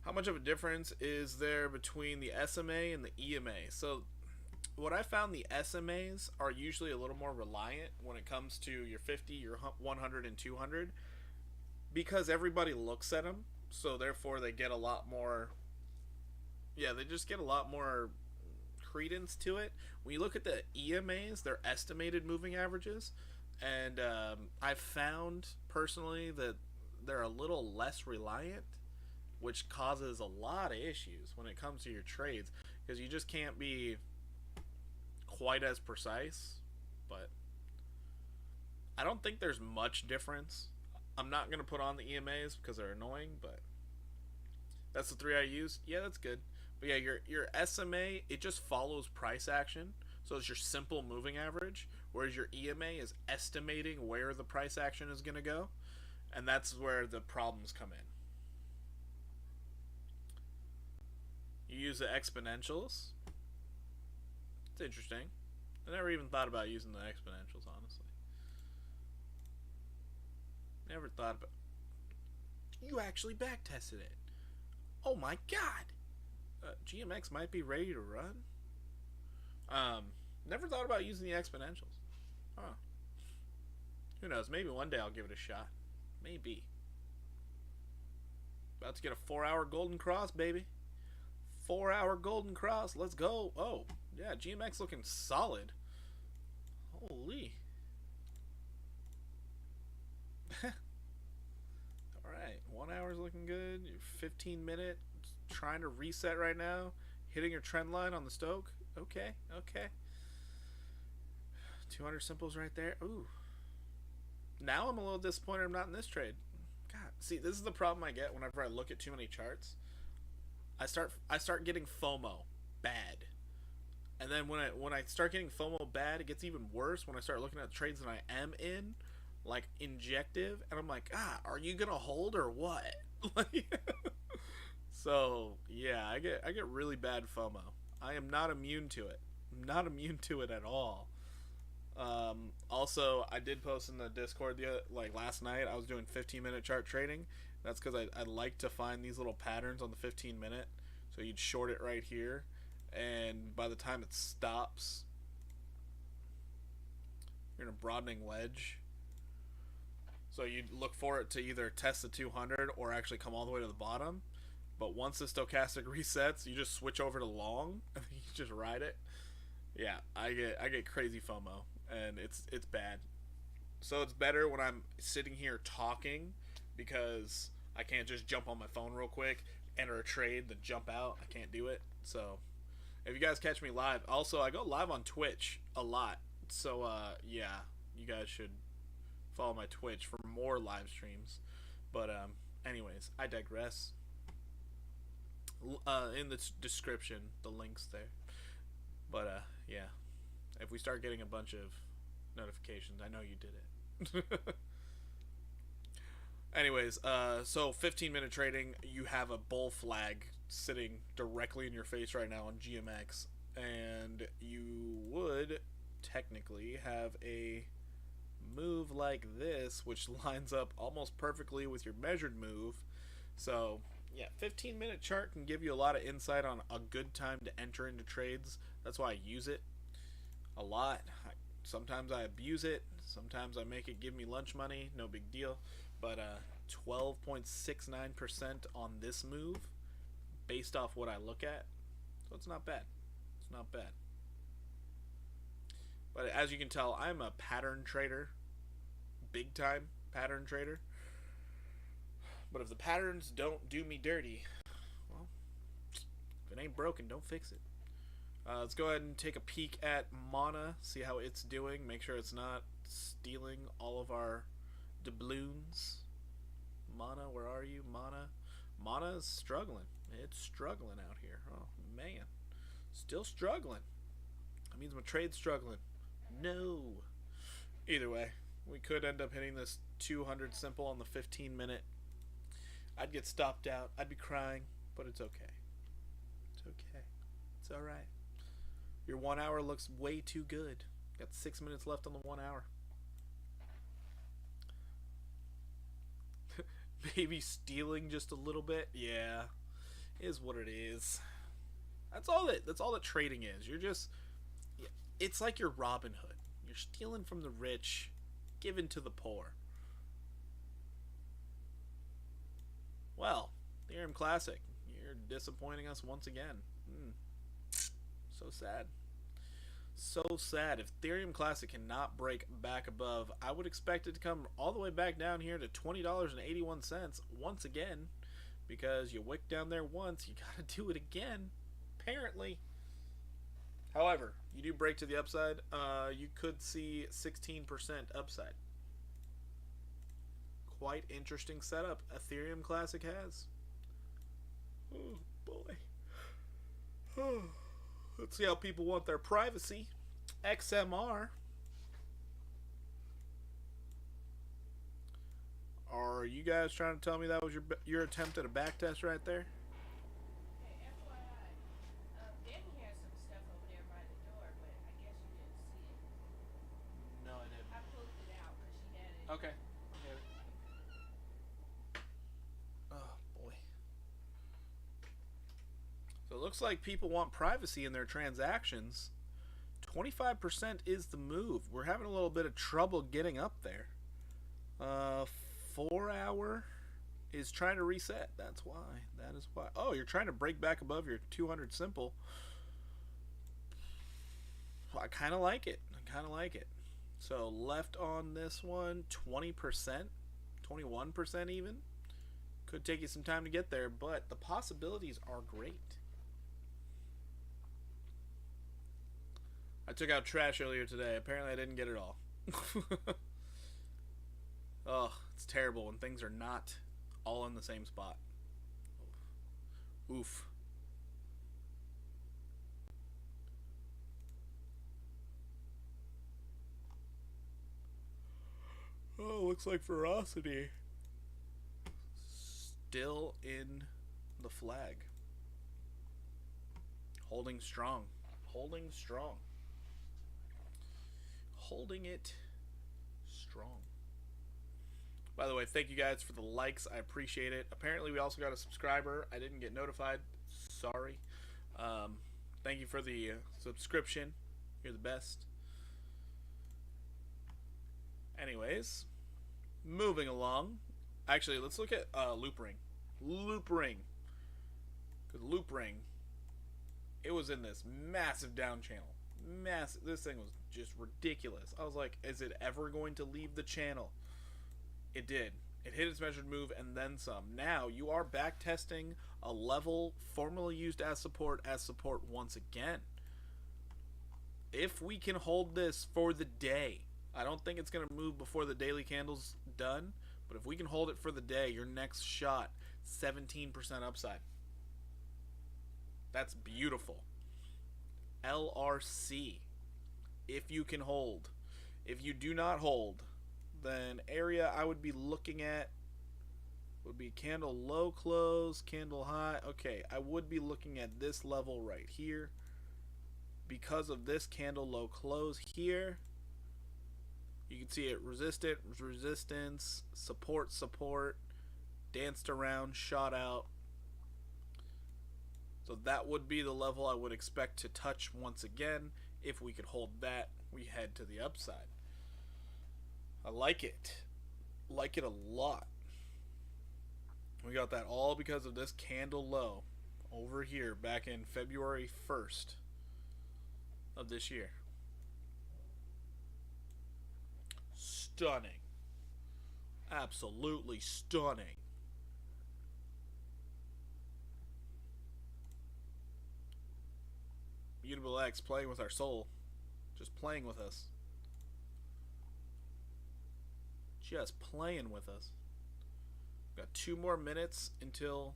How much of a difference is there between the SMA and the EMA? So what I found, the SMAs are usually a little more reliant when it comes to your 50, your 100, and 200 because everybody looks at them. So therefore they get a lot more, yeah, they just get a lot more credence to it. When you look at the EMAs, they're estimated moving averages, and I've found personally that they're a little less reliant, which causes a lot of issues when it comes to your trades because you just can't be quite as precise. But I don't think there's much difference. I'm not going to put on the EMAs because they're annoying, but that's the three I use. Yeah, that's good. But yeah, your SMA, it just follows price action. So it's your simple moving average, whereas your EMA is estimating where the price action is going to go. And that's where the problems come in. You use the exponentials. It's interesting. I never even thought about using the exponentials, honestly. Never thought about. You actually back tested it. Oh my god. GMX might be ready to run. Never thought about using the exponentials. Huh. Who knows? Maybe one day I'll give it a shot. Maybe. About to get a 4-hour golden cross, baby. 4-hour golden cross. Let's go. Oh, yeah. GMX looking solid. Holy. Alright. 1 hour's looking good. Your 15-minute. Trying to reset right now. Hitting your trend line on the Stoke. Okay. Okay. 200 simples right there. Ooh. Now I'm a little disappointed I'm not in this trade. God. See, this is the problem I get whenever I look at too many charts. I start getting FOMO bad. And then when I start getting FOMO bad, it gets even worse when I start looking at trades that I am in, like Injective, and I'm like, are you gonna hold or what? So yeah, I get really bad FOMO. I am not immune to it. I'm not immune to it at all. Also, I did post in the Discord last night. I was doing 15-minute chart trading. That's because I like to find these little patterns on the 15-minute. So you'd short it right here, and by the time it stops, you're in a broadening wedge. So you'd look for it to either test the 200 or actually come all the way to the bottom. But once the stochastic resets, you just switch over to long and you just ride it. Yeah, I get crazy FOMO, and it's bad. So it's better when I'm sitting here talking, because I can't just jump on my phone real quick, enter a trade, then jump out. I can't do it. So if you guys catch me live, also I go live on Twitch a lot. So yeah, you guys should follow my Twitch for more live streams. But anyways, I digress. In the description, the links there. But yeah, if we start getting a bunch of notifications, I know you did it. Anyways, so 15-minute trading, you have a bull flag sitting directly in your face right now on GMX, and you would technically have a move like this, which lines up almost perfectly with your measured move. So, yeah, 15-minute chart can give you a lot of insight on a good time to enter into trades. That's why I use it a lot. Sometimes I abuse it. Sometimes I make it give me lunch money. No big deal. But 12.69% on this move based off what I look at. So it's not bad. It's not bad. But as you can tell, I'm a pattern trader. Big time pattern trader. But if the patterns don't do me dirty, well, if it ain't broken, don't fix it. Let's go ahead and take a peek at Mana, see how it's doing. Make sure it's not stealing all of our doubloons. Mana, where are you? Mana is struggling. It's struggling out here. Oh, man. Still struggling. That means my trade's struggling. No. Either way, we could end up hitting this 200 simple on the 15-minute. I'd get stopped out. I'd be crying, but it's okay. It's okay. It's alright. Your 1 hour looks way too good. Got 6 minutes left on the 1 hour. Maybe stealing just a little bit. Yeah, is what it is. That's all that trading is. You're just, it's like you're Robin Hood. You're stealing from the rich, giving to the poor. Well, Theorem Classic, you're disappointing us once again. So sad. So sad. If Ethereum Classic cannot break back above, I would expect it to come all the way back down here to $20.81 once again, because you wick down there once, you gotta do it again, apparently. However, you do break to the upside, you could see 16% upside. Quite interesting setup Ethereum Classic has. Oh boy. Oh. Let's see how people want their privacy. XMR. Are you guys trying to tell me that was your attempt at a back test right there? Hey, FYI, Danny has some stuff over there by the door, but I guess you didn't see it. No, I didn't. I pulled it out because she had it. Okay. Oh boy. So it looks like people want privacy in their transactions. 25% is the move. We're having a little bit of trouble getting up there. 4 hour is trying to reset. That's why. That is why. Oh, you're trying to break back above your 200 simple. Well, I kind of like it. I kind of like it. So left on this one, 20%, 21% even. Could take you some time to get there, but the possibilities are great. I took out trash earlier today. Apparently I didn't get it all. Oh, it's terrible when things are not all in the same spot. Oof. Oh, looks like Ferocity still in the flag. Holding strong. Holding strong. Holding it strong. By the way, thank you guys for the likes. I appreciate it. Apparently, we also got a subscriber. I didn't get notified. Sorry. Thank you for the subscription. You're the best. Anyways, moving along. Actually, let's look at Loop Ring. Loop Ring. Because Loop Ring, it was in this massive down channel. Massive. This thing was just ridiculous. I was like, is it ever going to leave the channel? It did. It hit its measured move and then some. Now you are back testing a level formerly used as support once again. If we can hold this for the day, I don't think it's going to move before the daily candle's done, but if we can hold it for the day, your next shot, 17% upside. That's beautiful. LRC. If you can hold. If you do not hold, then area I would be looking at would be candle low close, candle high. Okay, I would be looking at this level right here. Because of this candle low close here, You can see it resistant, resistance, support, support, danced around, shot out. So that would be the level I would expect to touch once again. If we could hold that, we head to the upside. I like it. Like it a lot. We got that all because of this candle low over here back in February 1st of this year. Stunning. Absolutely stunning. Mutable X playing with our soul. Just playing with us. Just playing with us. Got 2 more minutes until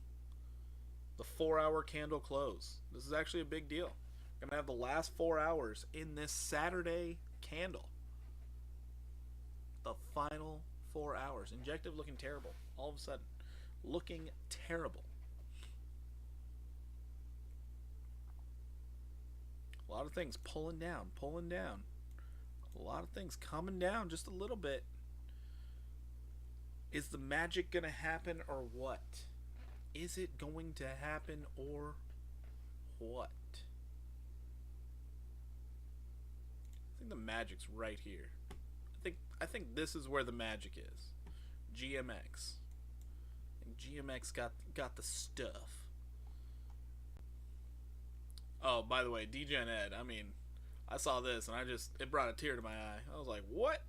the 4-hour candle close. This is actually a big deal. We're gonna have the last 4 hours in this Saturday candle. The final 4 hours. Injective looking terrible. All of a sudden. Looking terrible. A lot of things pulling down, pulling down. A lot of things coming down just a little bit. Is the magic going to happen or what? Is it going to happen or what? I think the magic's right here. I think this is where the magic is. GMX. And GMX got the stuff. Oh, by the way, DGen Ed, I mean, I saw this and it brought a tear to my eye. I was like, what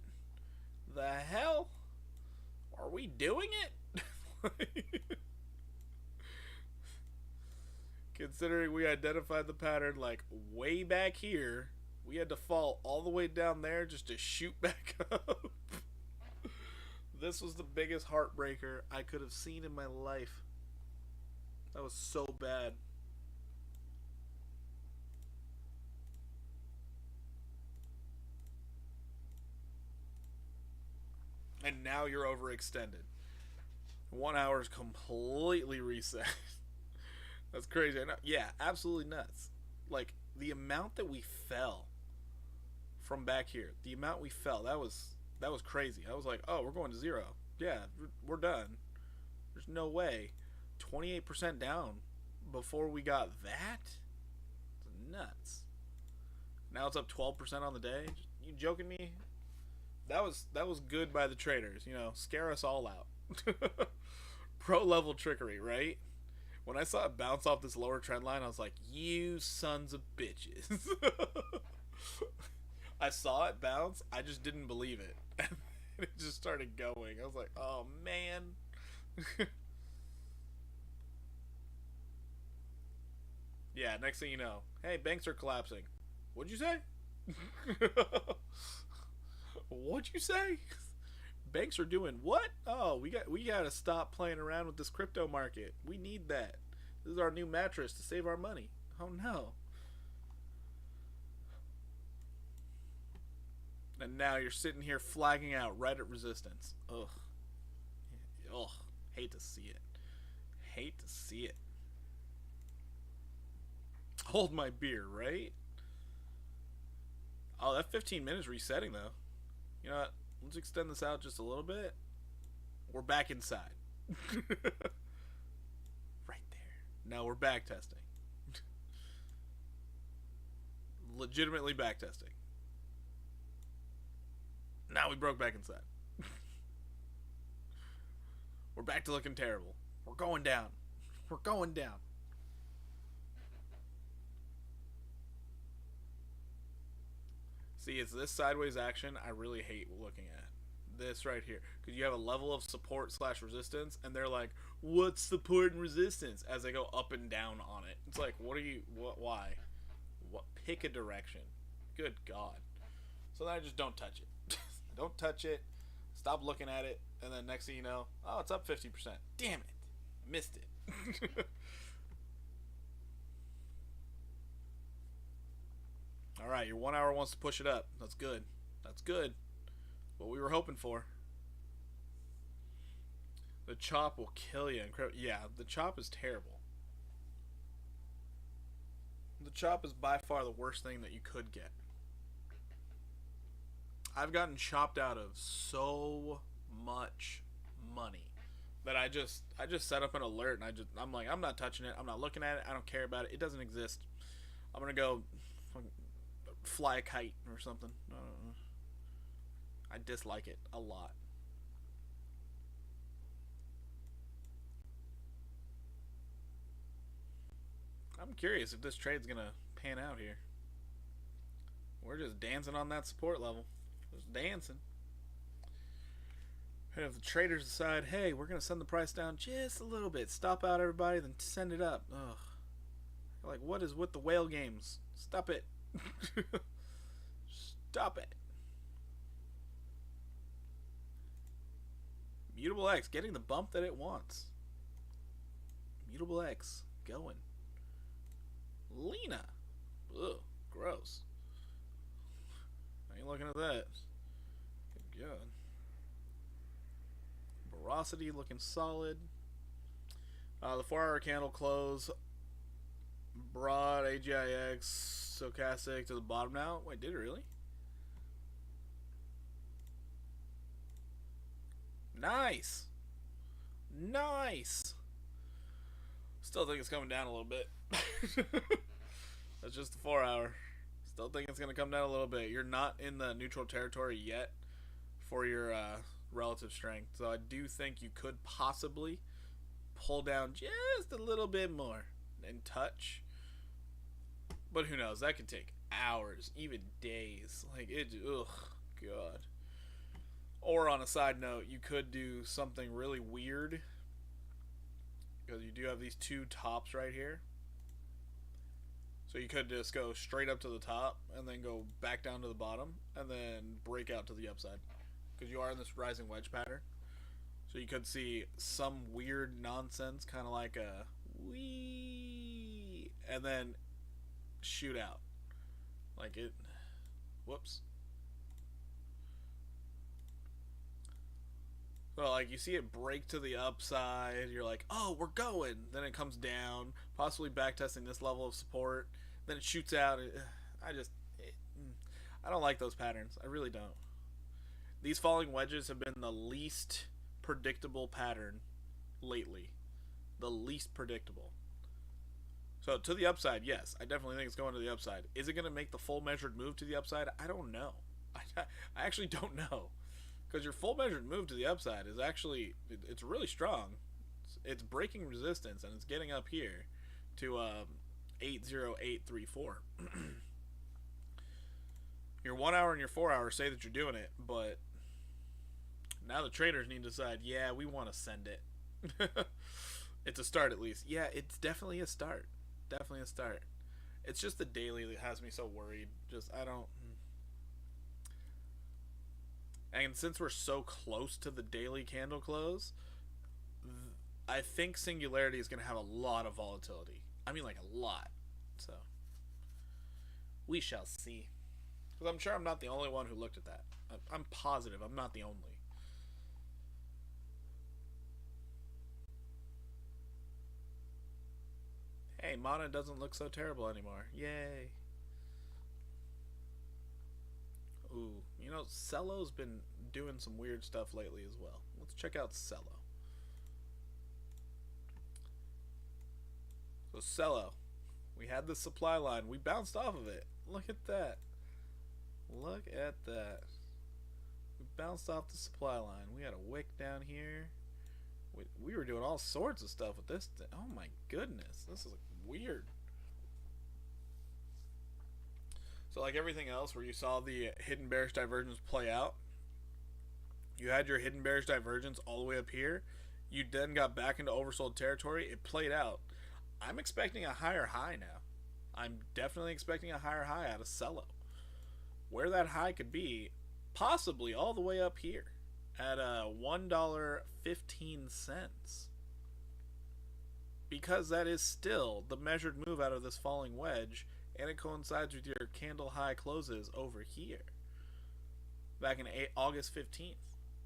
the hell? Are we doing it? Considering we identified the pattern like way back here, we had to fall all the way down there just to shoot back up. This was the biggest heartbreaker I could have seen in my life. That was so bad. And now you're overextended. 1 hour is completely reset. That's crazy. Yeah, absolutely nuts. Like, the amount that we fell from back here, the amount we fell, that was crazy. I was like, oh, we're going to 0. Yeah, we're done. There's no way. 28% down before we got that? It's nuts. Now it's up 12% on the day. You joking me? That was good by the traders, scare us all out. Pro level trickery, right? When I saw it bounce off this lower trend line, I was like, you sons of bitches. I saw it bounce, I just didn't believe it. And it just started going. I was like, oh man. Yeah, next thing you know, hey, banks are collapsing. What'd you say? What'd you say? Banks are doing what? Oh, we got to stop playing around with this crypto market. We need that. This is our new mattress to save our money. Oh no. And now you're sitting here flagging out right at resistance. Ugh. Ugh. Hate to see it. Hate to see it. Hold my beer, right? Oh, that 15 minutes resetting though. You know what? Let's extend this out just a little bit. We're back inside. Right there. Now we're back testing. Legitimately back testing. Now we broke back inside. We're back to looking terrible. We're going down. We're going down. See, it's this sideways action I really hate looking at. This right here. Because you have a level of support / resistance, and they're like, what's support and resistance? As they go up and down on it. It's like, why? What? Pick a direction. Good God. So then I just don't touch it. Don't touch it. Stop looking at it. And then next thing you know, oh, it's up 50%. Damn it. Missed it. Alright, your 1 hour wants to push it up. That's good. That's good. What we were hoping for. The chop will kill you. Yeah, the chop is terrible. The chop is by far the worst thing that you could get. I've gotten chopped out of so much money that I just set up an alert and I'm like, I'm not touching it. I'm not looking at it. I don't care about it. It doesn't exist. I'm gonna go fly a kite or something. I dislike it a lot. I'm curious if this trade's gonna pan out here. We're just dancing on that support level. Just dancing. And if the traders decide, hey, we're gonna send the price down just a little bit, stop out everybody, then send it up. Ugh. Like, what is with the whale games? Stop it. Stop it. Mutable X getting the bump that it wants. Mutable X going. Lena. Ugh, gross. I ain't looking at that. Good God. Veracity looking solid. The 4-hour candle close. Broad AGIX stochastic to the bottom now. Wait, did it really? Nice. Nice. Still think it's coming down a little bit. That's just the 4-hour. Still think it's going to come down a little bit. You're not in the neutral territory yet for your relative strength. So I do think you could possibly pull down just a little bit more and touch. But who knows? That could take hours, even days. Like, it, ugh, God. Or on a side note, you could do something really weird. Because you do have these two tops right here. So you could just go straight up to the top and then go back down to the bottom and then break out to the upside. Because you are in this rising wedge pattern. So you could see some weird nonsense, kind of like a wee, and then shoot out. Like it, whoops. So like you see it break to the upside, you're like, oh, we're going. Then it comes down, possibly backtesting this level of support. Then it shoots out. I don't like those patterns. I really don't. These falling wedges have been the least predictable pattern lately. The least predictable. So to the upside, yes, I definitely think it's going to the upside. Is it going to make the full measured move to the upside? I don't know. I actually don't know. Because your full measured move to the upside is actually, it's really strong. It's breaking resistance and it's getting up here to 80834. Your 1 hour and your 4 hour say that you're doing it, but now the traders need to decide, yeah, we want to send it. It's a start at least. Yeah, it's definitely a start. Definitely a start. It's just the daily that has me so worried. Just, I don't. And since we're so close to the daily candle close, I think Singularity is going to have a lot of volatility. I mean, like a lot. So, we shall see. Because I'm sure I'm not the only one who looked at that. I'm positive I'm not the only. Hey, Mana doesn't look so terrible anymore. Yay. Ooh, you know, Cello's been doing some weird stuff lately as well. Let's check out Cello. So Cello, we had the supply line. We bounced off of it. Look at that. Look at that. We bounced off the supply line. We had a wick down here. We were doing all sorts of stuff with this thing. Oh my goodness. This is weird. So like everything else where you saw the hidden bearish divergence play out, you had your hidden bearish divergence all the way up here. You then got back into oversold territory. It played out. I'm expecting a higher high now. I'm definitely expecting a higher high out of Cello. Where that high could be, possibly all the way up here at $1.15. Because that is still the measured move out of this falling wedge, and it coincides with your candle high closes over here back in August 15th.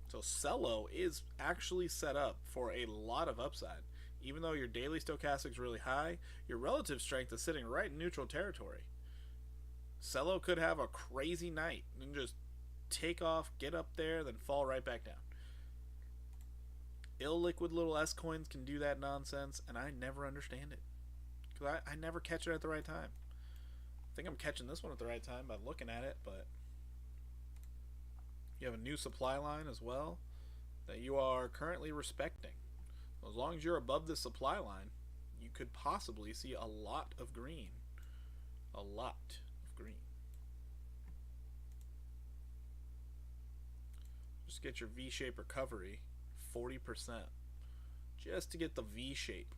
So Cello is actually set up for a lot of upside. Even though your daily stochastic is really high, your relative strength is sitting right in neutral territory. Cello could have a crazy night and just take off, get up there, then fall right back down. Illiquid little S coins can do that nonsense, and I never understand it. Because I never catch it at the right time. I think I'm catching this one at the right time by looking at it, but you have a new supply line as well that you are currently respecting. As long as you're above the supply line, you could possibly see a lot of green. A lot of green. Just get your V-shape recovery, 40%. Just to get the V-shape.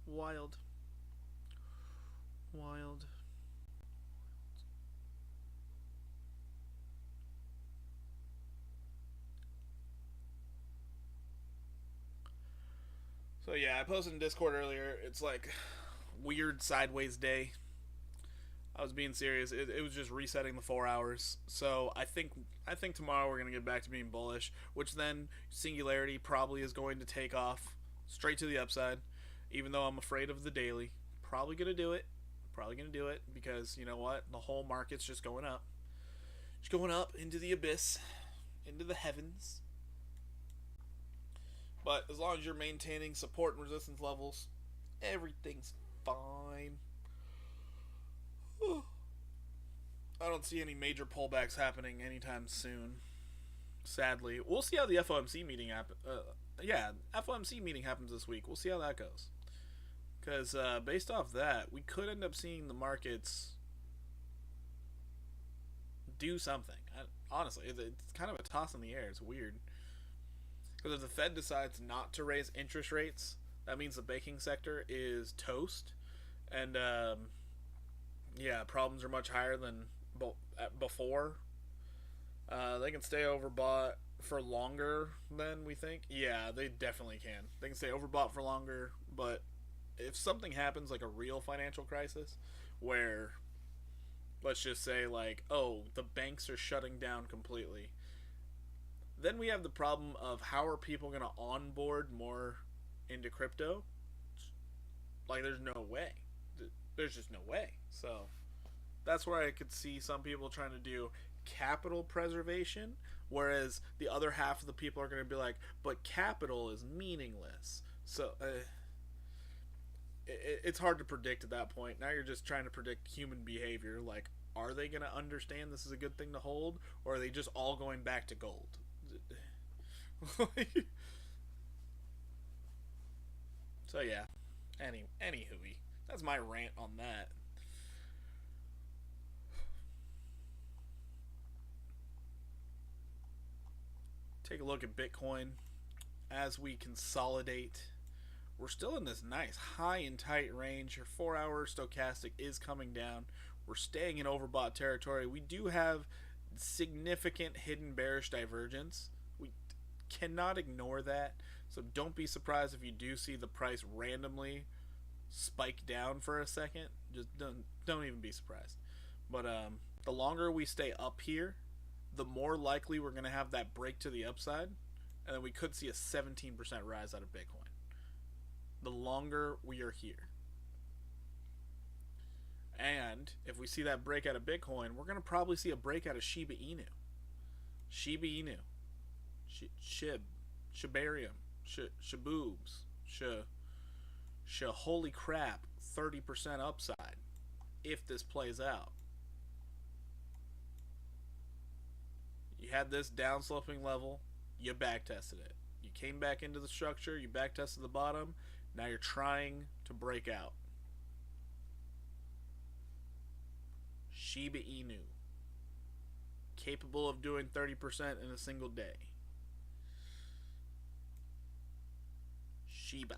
Wild. Wild. So yeah, I posted in Discord earlier. It's like weird sideways day. I was being serious. It was just resetting the 4 hours. So I think tomorrow we're gonna get back to being bullish, which then Singularity probably is going to take off straight to the upside. Even though I'm afraid of the daily, probably gonna do it. Probably gonna do it because you know what? The whole market's just going up, into the abyss, into the heavens. But as long as you're maintaining support and resistance levels, everything's fine. I don't see any major pullbacks happening anytime soon. Sadly, we'll see how the FOMC meeting happens. FOMC meeting happens this week. We'll see how that goes. Because based off that, we could end up seeing the markets do something. Honestly, it's kind of a toss in the air. It's weird. Because if the Fed decides not to raise interest rates, that means the banking sector is toast. And problems are much higher than before. They can stay overbought for longer than we think. Yeah, they definitely can. They can stay overbought for longer, but if something happens like a real financial crisis where, let's just say, like, oh, the banks are shutting down completely, then we have the problem of how are people going to onboard more into crypto? Like, there's no way. There's just no way. So that's where I could see some people trying to do capital preservation, whereas the other half of the people are going to be like, but capital is meaningless. So it's hard to predict at that point. Now you're just trying to predict human behavior. Like, are they going to understand this is a good thing to hold, or are they just all going back to gold? So yeah, anywho, that's my rant on that. Take a look at Bitcoin as we consolidate. We're still in this nice high and tight range. Your 4-hour stochastic is coming down. We're staying in overbought territory. We do have significant hidden bearish divergence. We cannot ignore that. So don't be surprised if you do see the price randomly spike down for a second. Just don't even be surprised. But the longer we stay up here, the more likely we're going to have that break to the upside, and then we could see a 17% rise out of Bitcoin. The longer we are here. And if we see that break out of Bitcoin, we're going to probably see a break out of Shiba Inu. Shiba Inu. Shibarium. Shaboobs. Holy crap. 30% upside. If this plays out. You had this down sloping level. You back tested it. You came back into the structure. You back tested the bottom. Now you're trying to break out. Shiba Inu. Capable of doing 30% in a single day. Shiba.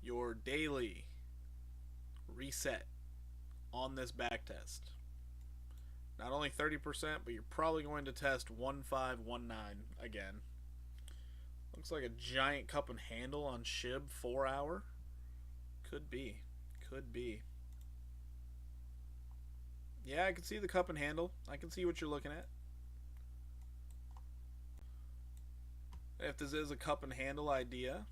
Your daily reset on this back test. Not only 30%, but you're probably going to test 1519 again. Looks like a giant cup and handle on SHIB 4-hour. Could be. Yeah, I can see the cup and handle. I can see what you're looking at. if this is a cup and handle idea,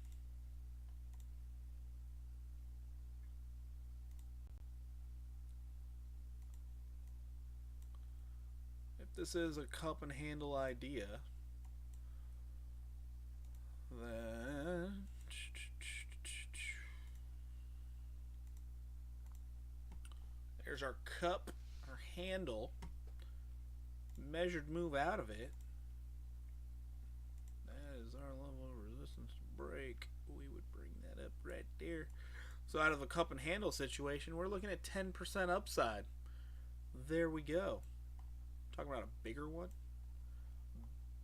then there's our cup, our handle, measured move out of it. That is our level of resistance to break. We would bring that up right there. So out of a cup and handle situation, we're looking at 10% upside. There we go. Talking about a bigger one.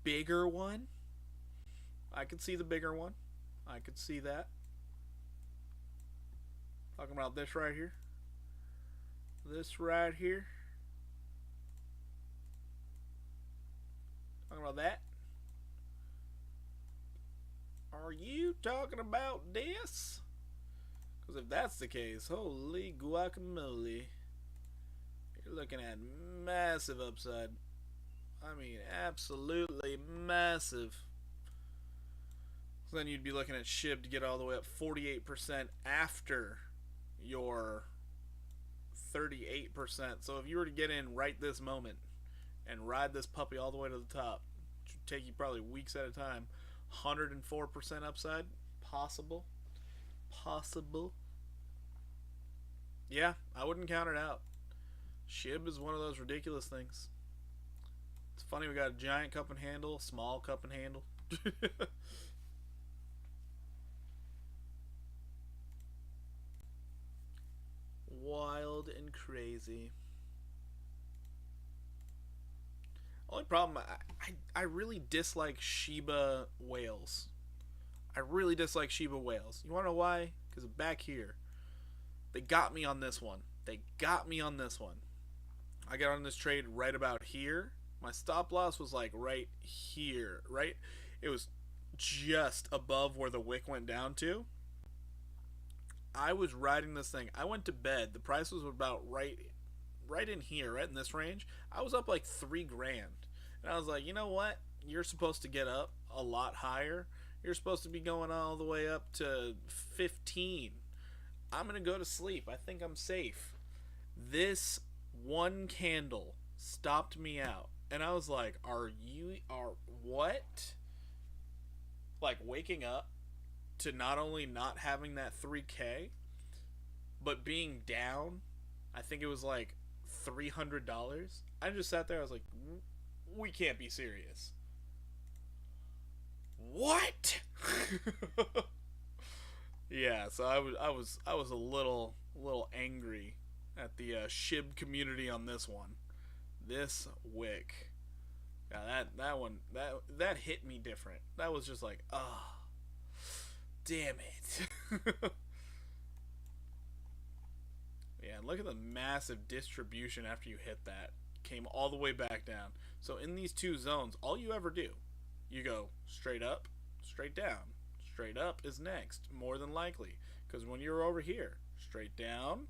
Bigger one. I could see the bigger one. I could see that. Talking about this right here. This right here. Talking about that. Are you talking about this? Because if that's the case, holy guacamole. You're looking at massive upside. I mean, absolutely massive. So then you'd be looking at SHIB to get all the way up 48% after your 38%. So if you were to get in right this moment and ride this puppy all the way to the top, which would take you probably weeks at a time, 104% upside, possible. Yeah, I wouldn't count it out. SHIB is one of those ridiculous things. It's funny, we got a giant cup and handle, small cup and handle. Wild and crazy. Only problem, I really dislike Shiba whales. I really dislike Shiba whales. You want to know why? Because back here, they got me on this one. I got on this trade right about here. My stop loss was like right here, right? It was just above where the wick went down to. I was riding this thing. I went to bed. The price was about right in here, right in this range. I was up like $3,000. And I was like, you know what? You're supposed to get up a lot higher. You're supposed to be going all the way up to 15. I'm going to go to sleep. I think I'm safe. This one candle stopped me out. And I was like, are what? Like waking up to not only not having that 3K, but being down, I think it was like $300. I just sat there, I was like, we can't be serious. What? Yeah, so I was a little angry at the SHIB community on this one. This wick. Yeah, that one that hit me different. That was just like, oh, damn it. Yeah, and look at the massive distribution after you hit that. Came all the way back down. So in these two zones, all you ever do, you go straight up, straight down. Straight up is next, more than likely. Because when you're over here, straight down,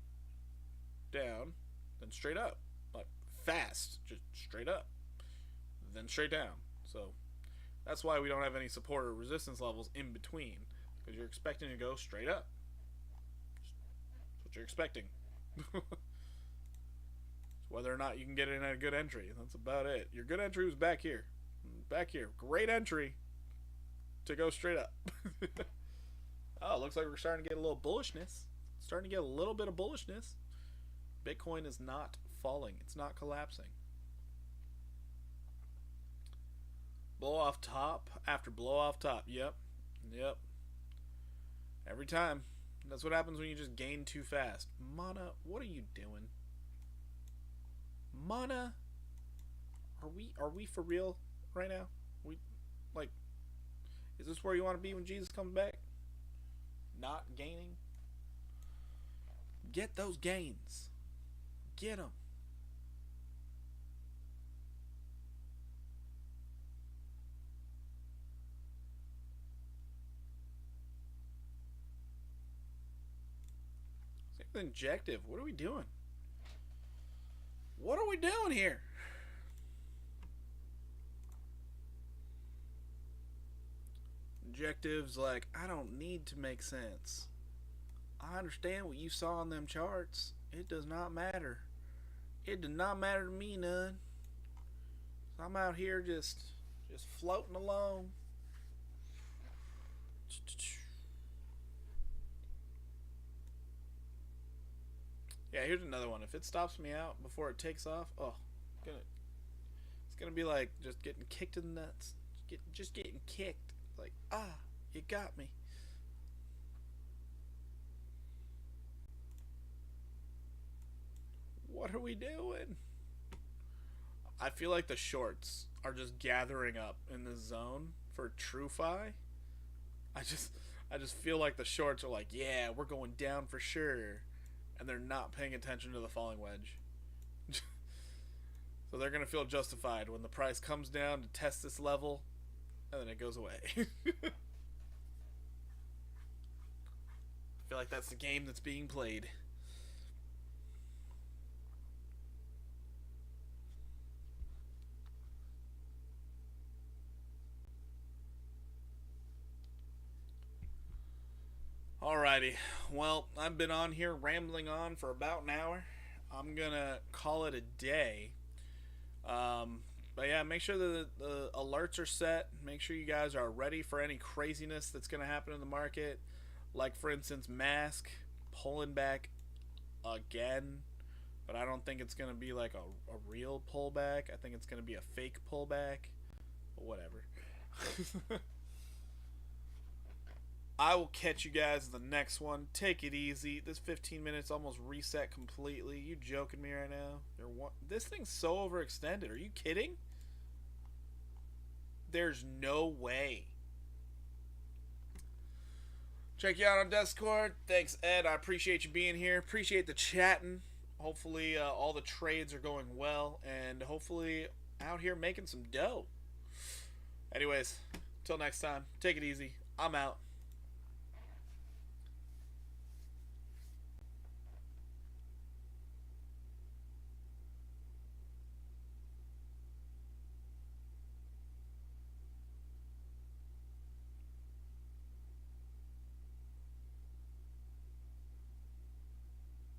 down, then straight up. Like fast, just straight up, then straight down. So that's why we don't have any support or resistance levels in between. Because you're expecting to go straight up. That's what you're expecting. Whether or not you can get in at a good entry, that's about it. Your good entry was back here. Back here. Great entry to go straight up. Oh, looks like we're starting to get a little bullishness. Starting to get a little bit of bullishness. Bitcoin is not falling. It's not collapsing. Blow off top after blow off top. Yep. Every time. That's what happens when you just gain too fast. Mana, what are you doing? Mana, are we for real right now? Is this where you want to be when Jesus comes back? Not gaining? Get those gains. Get them. Injective. What are we doing? What are we doing here? Objectives like, I don't need to make sense. I understand what you saw on them charts. It does not matter. It did not matter to me none. I'm out here just floating along. Yeah, here's another one. If it stops me out before it takes off, it's gonna be like just getting kicked in the nuts. Just getting kicked. Like, you got me. What are we doing? I feel like the shorts are just gathering up in the zone for TrueFi. I just I just feel like the shorts are like, yeah, we're going down for sure, and they're not paying attention to the falling wedge. So they're gonna feel justified when the price comes down to test this level, and then it goes away. I feel like that's the game that's being played. Alrighty, well, I've been on here rambling on for about an hour. I'm gonna call it a day. But yeah, make sure that the alerts are set. Make sure you guys are ready for any craziness that's gonna happen in the market. Like, for instance, Mask pulling back again. But I don't think it's gonna be like a real pullback. I think it's gonna be a fake pullback. But whatever. I will catch you guys in the next one. Take it easy. This 15 minutes almost reset completely. You joking me right now? This thing's so overextended. Are you kidding? There's no way. Check you out on Discord. Thanks, Ed. I appreciate you being here. Appreciate the chatting. Hopefully all the trades are going well. And hopefully out here making some dough. Anyways, till next time. Take it easy. I'm out.